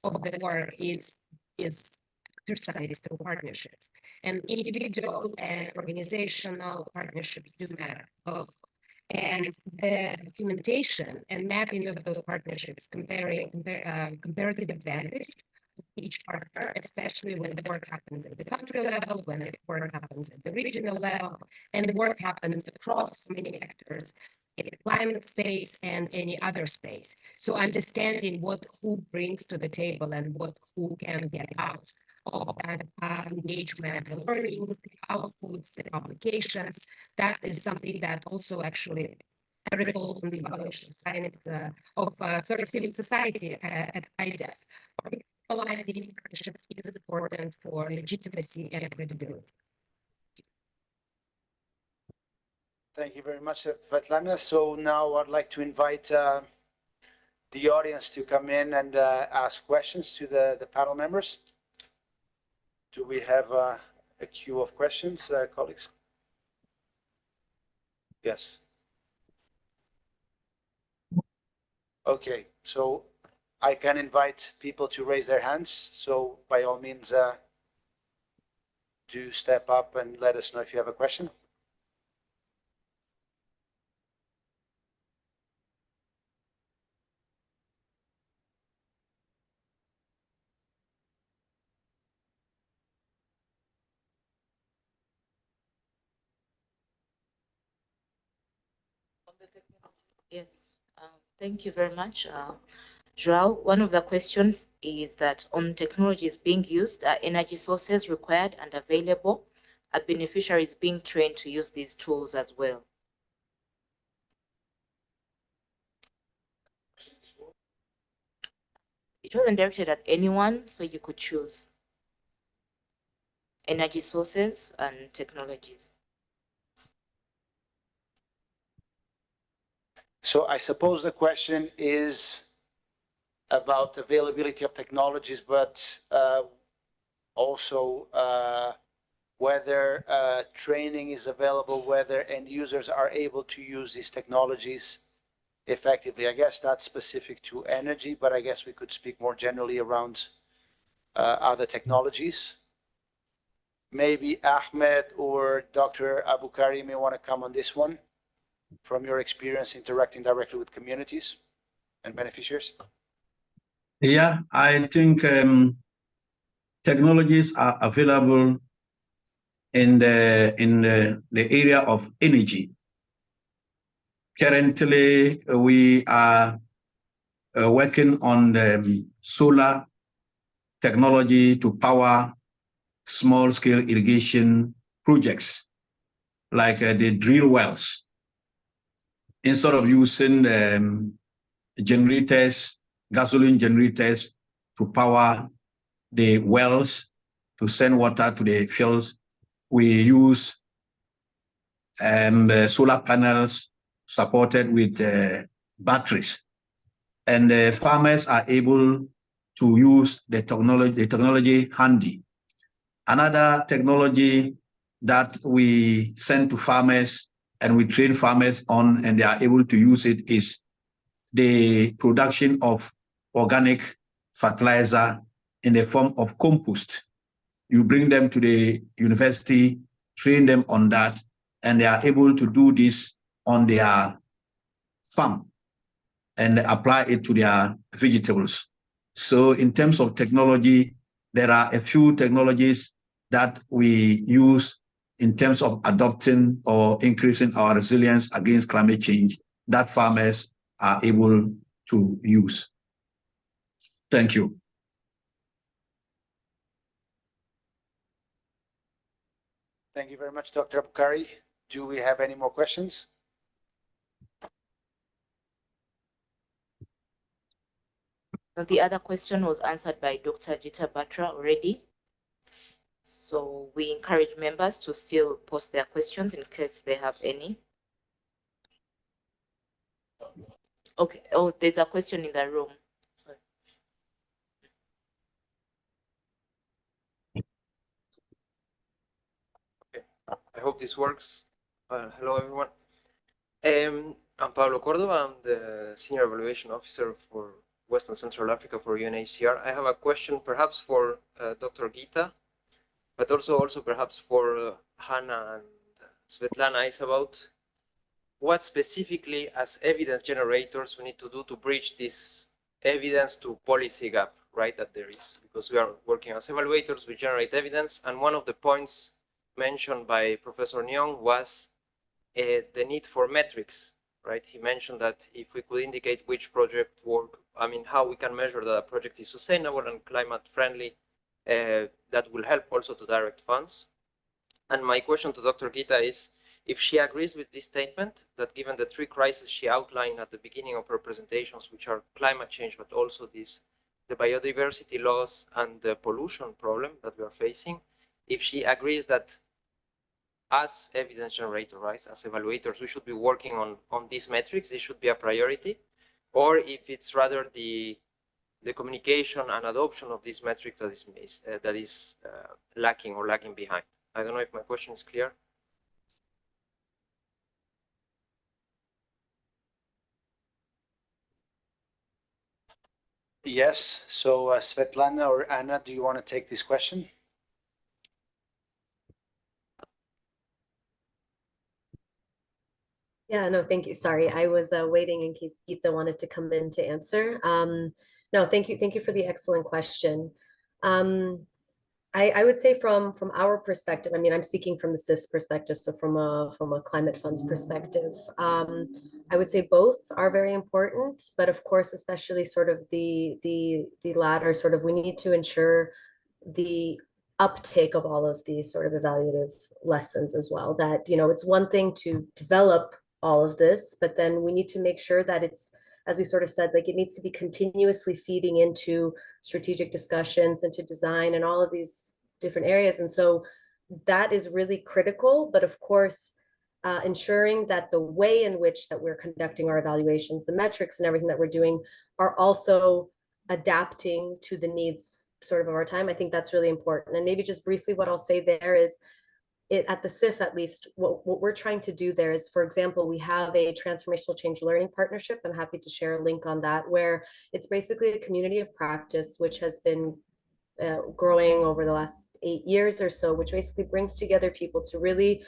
of the work is exercised through partnerships, and individual and organizational partnerships do matter both. And the documentation and mapping of those partnerships, comparative advantage of each partner, especially when the work happens at the country level, when the work happens at the regional level, and the work happens across many actors in the climate space and any other space. So understanding who brings to the table and who can get out of that engagement, the learning, the outputs, the applications, that is something that also actually role in the evaluation of science civil society at IDEV. IDEV partnership is important for legitimacy and credibility. Thank you very much, Svetlana. So now I'd like to invite the audience to come in and ask questions to the panel members. Do we have a queue of questions, colleagues? Yes. Okay, so I can invite people to raise their hands. So by all means, do step up and let us know if you have a question. Yes, thank you very much. Joao, one of the questions is that on technologies being used, are energy sources required and available? Are beneficiaries being trained to use these tools as well? It wasn't directed at anyone, so you could choose energy sources and technologies. So I suppose the question is about availability of technologies, but also whether training is available, whether end users are able to use these technologies effectively. I guess that's specific to energy, but I guess we could speak more generally around other technologies. Maybe Ahmed or Dr. Abukari may want to come on this one from your experience interacting directly with communities and beneficiaries. Yeah, I think technologies are available in the area of energy. Currently, we are working on the solar technology to power small-scale irrigation projects, like the drill wells. Instead of using generators, gasoline generators to power the wells to send water to the fields, we use solar panels supported with batteries. And the farmers are able to use the technology handy. Another technology that we send to farmers and we train farmers on and they are able to use it is the production of organic fertilizer in the form of compost. You bring them to the university, train them on that, and they are able to do this on their farm and apply it to their vegetables. So in terms of technology, there are a few technologies that we use in terms of adopting or increasing our resilience against climate change that farmers are able to use. Thank you. Thank you very much, Dr. Abukari. Do we have any more questions? The other question was answered by Dr. Jita Batra already. So we encourage members to still post their questions in case they have any. Okay, oh, there's a question in the room. Sorry. Okay, I hope this works. Hello, everyone. I'm Pablo Cordova. I'm the Senior Evaluation Officer for Western Central Africa for UNHCR. I have a question perhaps for Dr. Gita, but also perhaps for Hannah and Svetlana. Is about what specifically as evidence generators we need to do to bridge this evidence to policy gap, right, that there is. Because we are working as evaluators, we generate evidence, and one of the points mentioned by Professor Nyong was the need for metrics, right? He mentioned that if we could indicate which project work, I mean, how we can measure that a project is sustainable and climate friendly, that will help also to direct funds. And my question to Dr. Gita is, if she agrees with this statement, that given the three crises she outlined at the beginning of her presentations, which are climate change, but also the biodiversity loss and the pollution problem that we are facing, if she agrees that as evidence generators, right, as evaluators, we should be working on these metrics, they should be a priority, or if it's rather the communication and adoption of these metrics that is lacking or lagging behind. I don't know if my question is clear. Yes. So Svetlana or Anna, do you want to take this question? Yeah, no, thank you. Sorry, I was waiting in case Geeta wanted to come in to answer. No, thank you. Thank you for the excellent question. I would say from our perspective, I mean, I'm speaking from the CIS perspective, so from a climate funds perspective, I would say both are very important, but of course, especially sort of the latter, sort of we need to ensure the uptake of all of these sort of evaluative lessons as well. That, you know, it's one thing to develop all of this, but then we need to make sure that it's, as we sort of said, like it needs to be continuously feeding into strategic discussions, into design and all of these different areas. And so that is really critical, but of course, ensuring that the way in which that we're conducting our evaluations, the metrics and everything that we're doing are also adapting to the needs sort of our time. I think that's really important. And maybe just briefly what I'll say there is, at the CIF, at least, what we're trying to do there is, for example, we have a transformational change learning partnership. I'm happy to share a link on that, where it's basically a community of practice, which has been growing over the last 8 years or so, which basically brings together people to really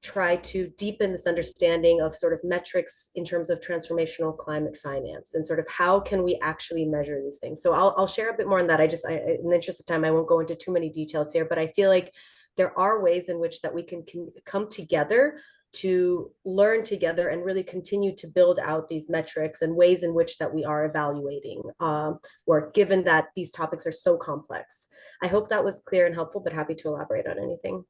try to deepen this understanding of sort of metrics in terms of transformational climate finance and sort of how can we actually measure these things. So I'll share a bit more on that. In the interest of time, I won't go into too many details here, but I feel like there are ways in which that we can come together to learn together and really continue to build out these metrics and ways in which that we are evaluating work, given that these topics are so complex. I hope that was clear and helpful, but happy to elaborate on anything.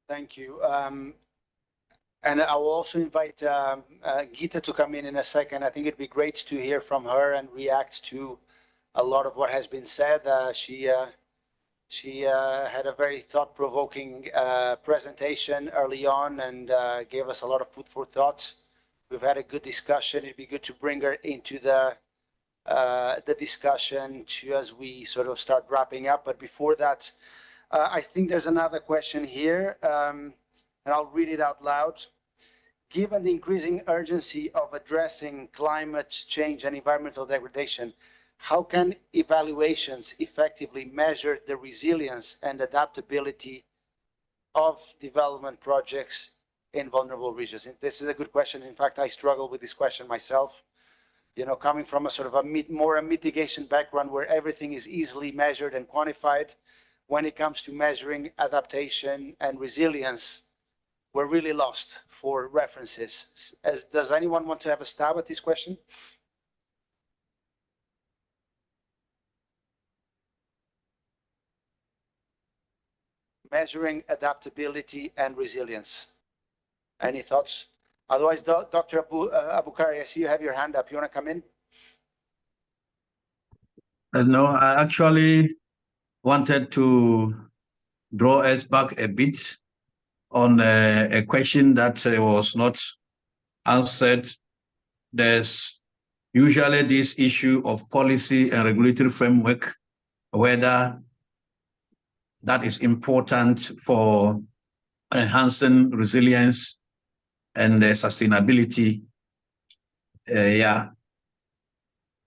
Thank you. And I will also invite Geeta to come in a second. I think it'd be great to hear from her and react to a lot of what has been said. She had a very thought-provoking presentation early on and gave us a lot of food for thought. We've had a good discussion. It'd be good to bring her into the discussion too, as we sort of start wrapping up. But before that, I think there's another question here, and I'll read it out loud. Given the increasing urgency of addressing climate change and environmental degradation, how can evaluations effectively measure the resilience and adaptability of development projects in vulnerable regions? And this is a good question. In fact, I struggle with this question myself. You know, coming from a sort of more a mitigation background where everything is easily measured and quantified, when it comes to measuring adaptation and resilience, we're really lost for references. Does anyone want to have a stab at this question? Measuring adaptability and resilience. Any thoughts? Otherwise, Dr. Abukari, I see you have your hand up. You want to come in? No, I actually wanted to draw us back a bit on a question that was not answered. There's usually this issue of policy and regulatory framework, whether that is important for enhancing resilience and sustainability.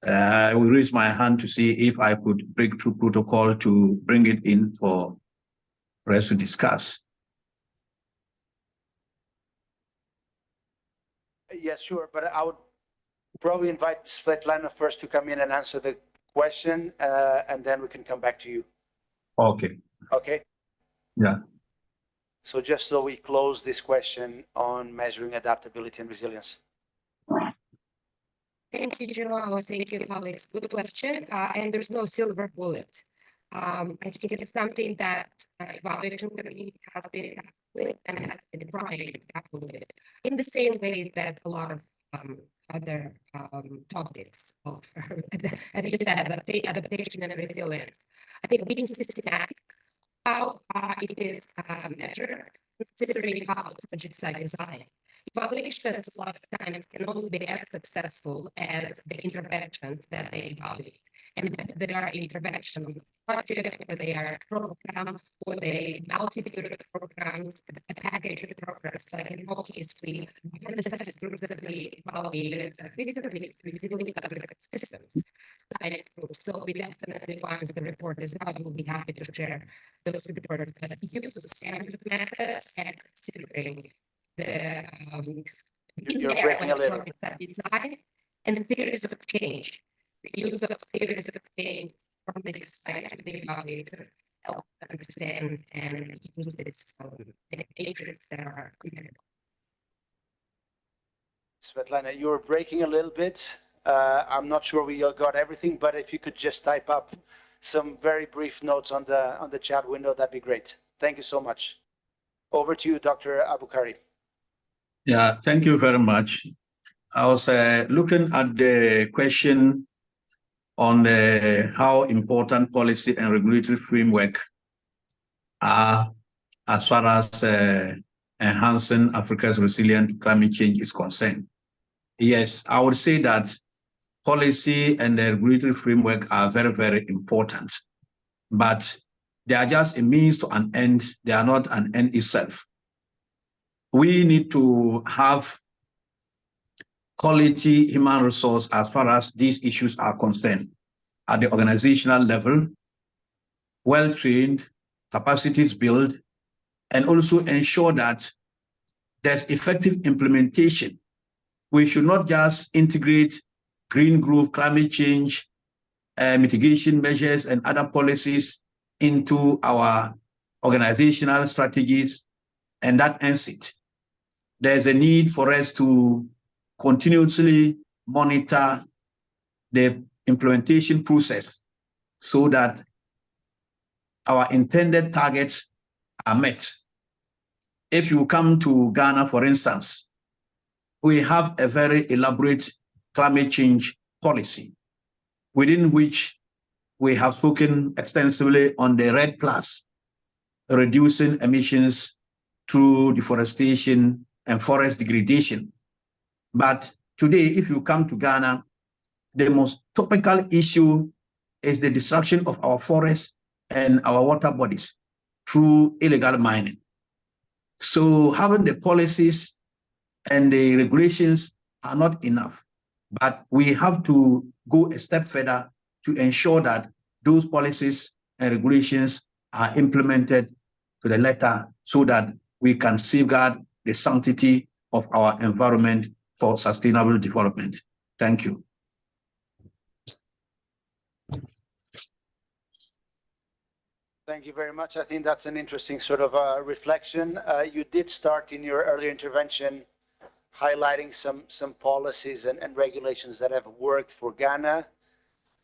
I will raise my hand to see if I could break through protocol to bring it in for us to discuss. Yes, sure, but I would probably invite Svetlana first to come in and answer the question, and then we can come back to you. Okay. Okay. Yeah. So just so we close this question on measuring adaptability and resilience. Thank you, Joao. Thank you, colleagues. Good question. And there's no silver bullet. I think it's something that evaluation community has been with and has been trying to tackle with in the same way that a lot of other topics of adaptation and resilience. I think being systematic how it is measured, considering how project site design. Evaluations a lot of times can only be as successful as the intervention that they evaluate. And there are intervention projects, or they are program, or they multi-period programs, a package of programs. Like in all cases, we the groups that we evaluated physically systems. So we definitely, once the report is out, we'll be happy to share those reports that use the standard methods and considering the You're breaking a little. design and the theories of change. The use of theories of change from the design to the evaluator help understand and use this matrix that are compatible. Svetlana, you were breaking a little bit. I'm not sure we got everything, but if you could just type up some very brief notes on the chat window, that'd be great. Thank you so much. Over to you, Dr. Abukari. Yeah, thank you very much. I was looking at the question on how important policy and regulatory framework are as far as enhancing Africa's resilience to climate change is concerned. Yes, I would say that policy and the regulatory framework are very, very important, but they are just a means to an end. They are not an end itself. We need to have quality human resource as far as these issues are concerned at the organizational level, well-trained, capacities built, and also ensure that there's effective implementation. We should not just integrate green growth, climate change, mitigation measures, and other policies into our organizational strategies, and that ends it. There's a need for us to continuously monitor the implementation process so that our intended targets are met. If you come to Ghana, for instance, we have a very elaborate climate change policy, within which we have spoken extensively on the REDD+, reducing emissions through deforestation and forest degradation. But today, if you come to Ghana, the most topical issue is the destruction of our forests and our water bodies through illegal mining. So having the policies and the regulations are not enough, but we have to go a step further to ensure that those policies and regulations are implemented to the letter so that we can safeguard the sanctity of our environment for sustainable development. Thank you. Thank you very much. I think that's an interesting sort of reflection. You did start in your earlier intervention highlighting some policies and regulations that have worked for Ghana,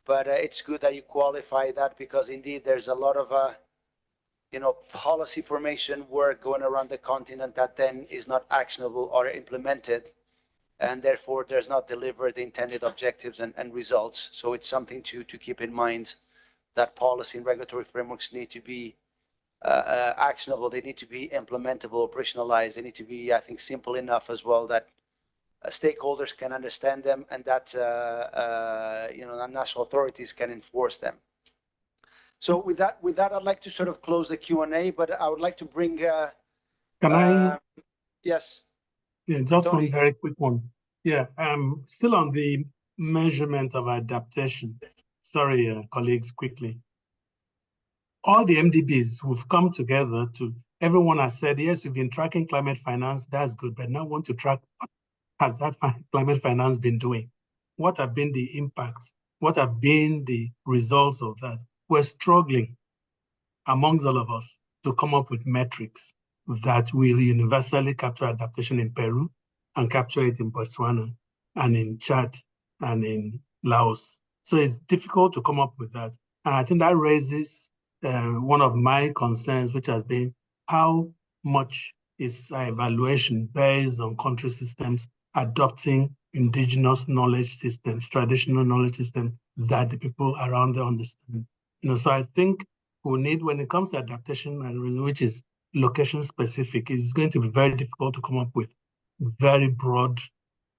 but it's good that you qualify that, because indeed there's a lot of policy formation work going around the continent that then is not actionable or implemented, and therefore does not deliver the intended objectives and results. So it's something to keep in mind, that policy and regulatory frameworks need to be actionable. They need to be implementable, operationalized. They need to be, I think, simple enough as well that stakeholders can understand them, and that national authorities can enforce them. So with that, I'd like to sort of close the Q&A, but I would like to bring. Can I? Yes. Yeah, just Tony. one very quick one. Yeah, still on the measurement of adaptation. Sorry, colleagues, quickly. All the MDBs who've come together everyone has said, yes, you've been tracking climate finance, that's good, but now want to track what has that climate finance been doing? What have been the impacts? What have been the results of that? We're struggling amongst all of us to come up with metrics that will universally capture adaptation in Peru and capture it in Botswana and in Chad and in Laos. So it's difficult to come up with that. And I think that raises one of my concerns, which has been how much is our evaluation based on country systems adopting indigenous knowledge systems, traditional knowledge systems that the people around there understand. So I think we need, when it comes to adaptation, and which is location specific, it's going to be very difficult to come up with very broad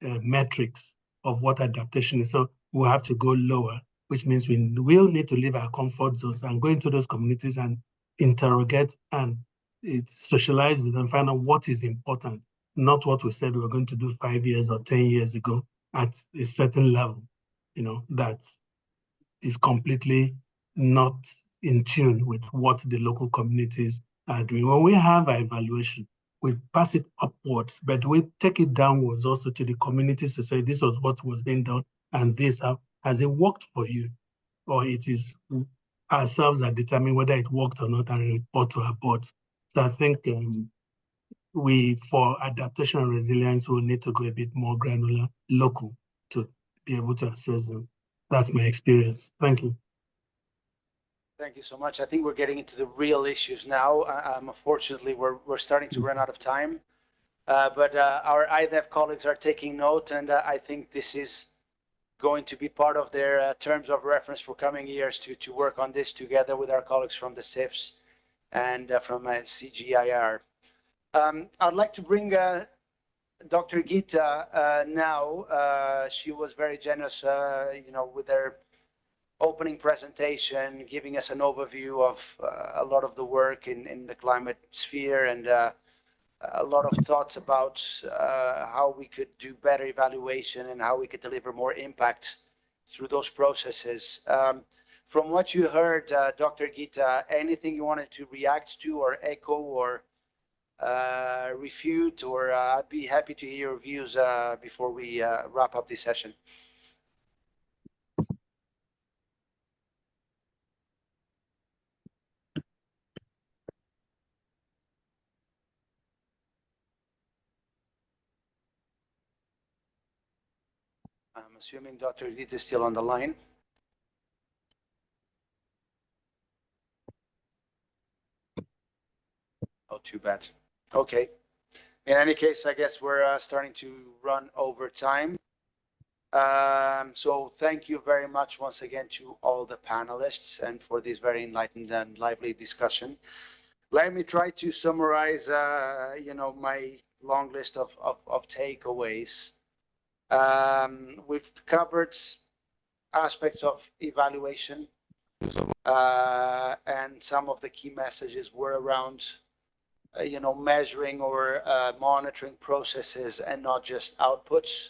metrics of what adaptation is. So we'll have to go lower, which means we will need to leave our comfort zones and go into those communities and interrogate and socialize with them, find out what is important, not what we said we were going to do 5 years or 10 years ago at a certain level, that is completely not in tune with what the local communities are doing. When we have our evaluation, we pass it upwards, but we take it downwards also to the communities to say this was what was being done and this, has it worked for you? Or it is ourselves that determine whether it worked or not and report to our boards. So I think for adaptation and resilience, we'll need to go a bit more granular, local, to be able to assess them. That's my experience. Thank you. Thank you so much. I think we're getting into the real issues now. Unfortunately, we're starting to run out of time, but our IDEV colleagues are taking note, and I think this is going to be part of their terms of reference for coming years to work on this together with our colleagues from the CIFS and from CGIAR. I'd like to bring Dr. Gita now. She was very generous, with her opening presentation, giving us an overview of a lot of the work in the climate sphere and a lot of thoughts about how we could do better evaluation and how we could deliver more impact through those processes. From what you heard, Dr. Gita, anything you wanted to react to or echo or refute, or I'd be happy to hear your views before we wrap up this session. I'm assuming Dr. Gita is still on the line. Oh, too bad. Okay. In any case, I guess we're starting to run over time. So thank you very much once again to all the panelists and for this very enlightened and lively discussion. Let me try to summarize, my long list of takeaways. We've covered aspects of evaluation, and some of the key messages were around measuring or monitoring processes and not just outputs,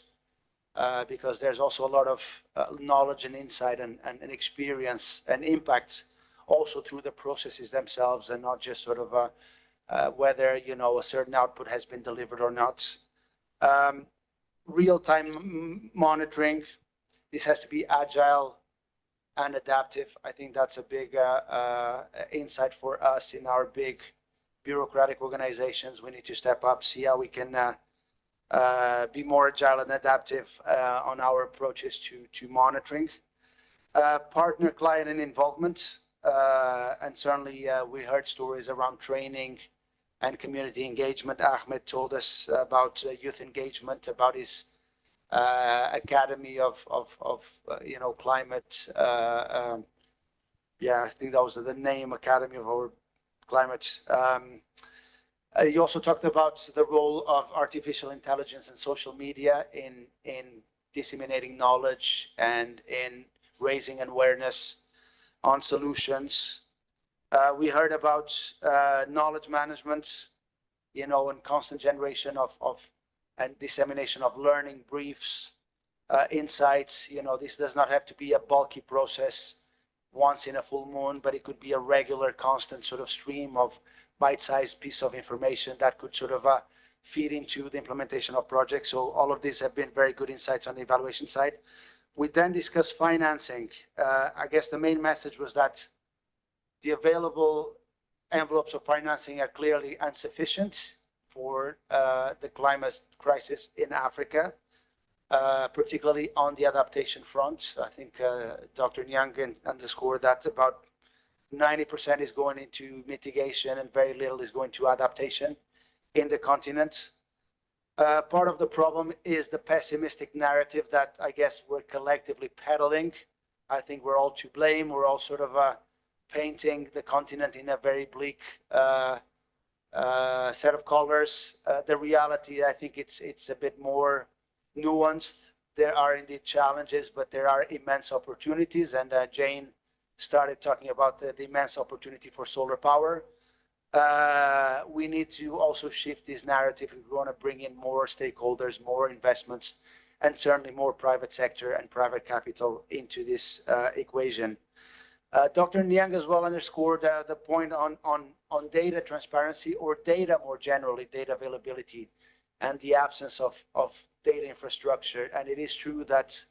because there's also a lot of knowledge and insight and experience and impact also through the processes themselves, and not just sort of whether a certain output has been delivered or not. Real-time monitoring, this has to be agile and adaptive. I think that's a big insight for us in our big bureaucratic organizations. We need to step up, see how we can be more agile and adaptive on our approaches to monitoring. Partner, client, and involvement. And certainly we heard stories around training and community engagement. Ahmed told us about youth engagement, about his academy of climate. Yeah, I think that was the name, Academy of our Climate. You also talked about the role of artificial intelligence and social media in disseminating knowledge and in raising awareness on solutions. We heard about knowledge management, and constant generation of and dissemination of learning briefs, insights. This does not have to be a bulky process once in a full moon, but it could be a regular, constant sort of stream of bite-sized piece of information that could sort of feed into the implementation of projects. So all of these have been very good insights on the evaluation side. We then discussed financing. I guess the main message was that the available envelopes of financing are clearly insufficient for the climate crisis in Africa, particularly on the adaptation front. I think Dr. Nyang underscored that about 90% is going into mitigation and very little is going to adaptation in the continent. Part of the problem is the pessimistic narrative that I guess we're collectively peddling. I think we're all to blame. We're all sort of painting the continent in a very bleak set of colors. The reality, I think it's a bit more nuanced. There are indeed challenges, but there are immense opportunities. And Jane started talking about the immense opportunity for solar power. We need to also shift this narrative if we want to bring in more stakeholders, more investments, and certainly more private sector and private capital into this equation. Dr. Niang as well underscored the point on data transparency, or data more generally, data availability, and the absence of data infrastructure. And it is true that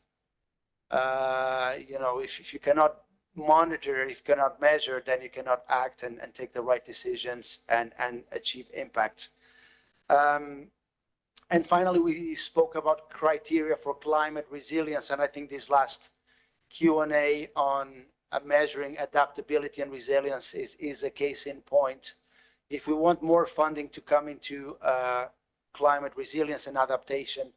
if you cannot monitor, if you cannot measure, then you cannot act and take the right decisions and achieve impact. And finally, we spoke about criteria for climate resilience, and I think this last Q&A on measuring adaptability and resilience is a case in point. If we want more funding to come into climate resilience and adaptation,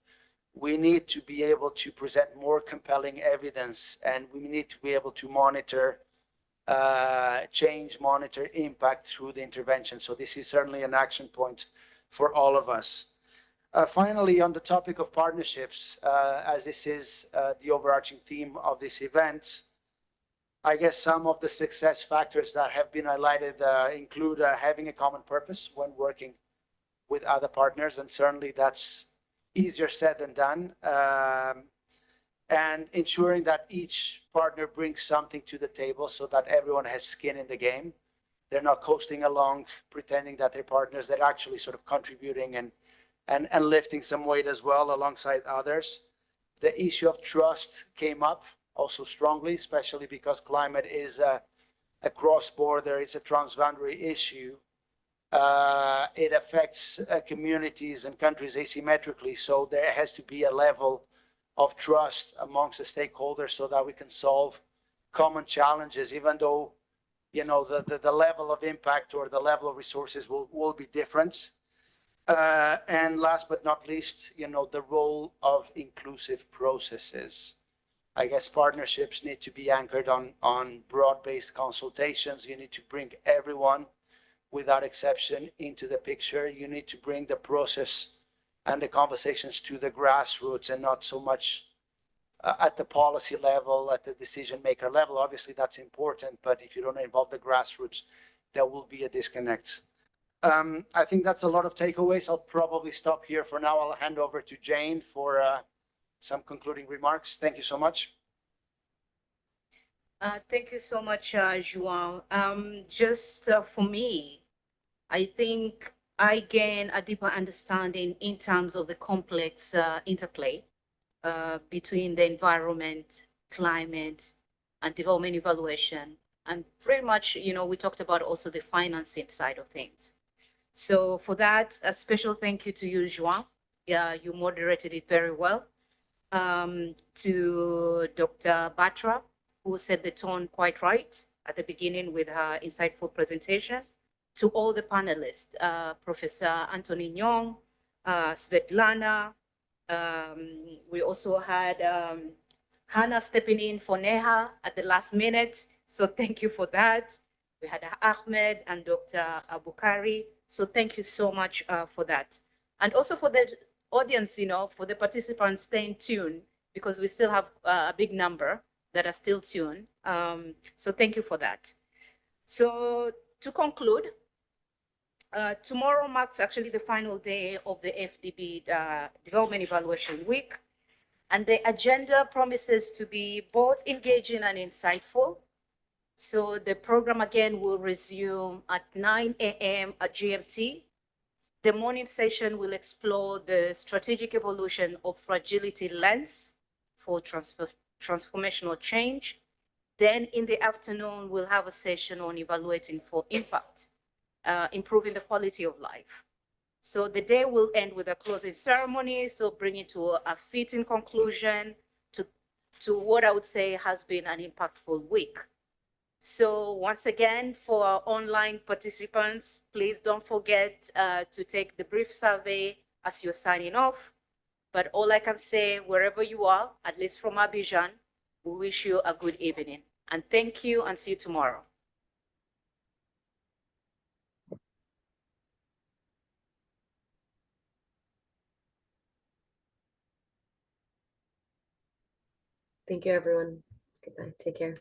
we need to be able to present more compelling evidence, and we need to be able to monitor change, monitor impact through the intervention. So this is certainly an action point for all of us. Finally, on the topic of partnerships, as this is the overarching theme of this event, I guess some of the success factors that have been highlighted include having a common purpose when working with other partners, and certainly that's easier said than done, and ensuring that each partner brings something to the table so that everyone has skin in the game. They're not coasting along, pretending that they're partners. They're actually sort of contributing and lifting some weight as well alongside others. The issue of trust came up also strongly, especially because climate is a cross-border, it's a transboundary issue. It affects communities and countries asymmetrically. So there has to be a level of trust amongst the stakeholders so that we can solve common challenges, even though, the level of impact or the level of resources will be different. And last but not least, the role of inclusive processes. I guess partnerships need to be anchored on broad-based consultations. You need to bring everyone without exception into the picture. You need to bring the process and the conversations to the grassroots and not so much at the policy level, at the decision maker level. Obviously that's important, but if you don't involve the grassroots, there will be a disconnect. I think that's a lot of takeaways. I'll probably stop here for now. I'll hand over to Jane for some concluding remarks. Thank you so much. Thank you so much, João. Just for me, I think I gain a deeper understanding in terms of the complex interplay between the environment, climate, and development evaluation. And pretty much, we talked about also the financing side of things. So for that, a special thank you to you, João. You moderated it very well. To Dr. Batra, who set the tone quite right at the beginning with her insightful presentation. To all the panelists, Professor Anthony Nyong, Svetlana. We also had Hannah stepping in for Neha at the last minute. So thank you for that. We had Ahmed and Dr. Abukari. So thank you so much for that. And also for the audience, for the participants staying tuned, because we still have a big number that are still tuned. So thank you for that. So to conclude, tomorrow marks actually the final day of the AfDB Development Evaluation Week. And the agenda promises to be both engaging and insightful. So the program again will resume at 9 a.m. at GMT. The morning session will explore the strategic evolution of fragility lens for transformational change. Then in the afternoon, we'll have a session on evaluating for impact, improving the quality of life. So the day will end with a closing ceremony, so bring it to a fitting conclusion to what I would say has been an impactful week. So once again, for our online participants, please don't forget to take the brief survey as you're signing off. But all I can say, wherever you are, at least from Abidjan, we wish you a good evening. And thank you, and see you tomorrow. Thank you, everyone. Goodbye. Take care.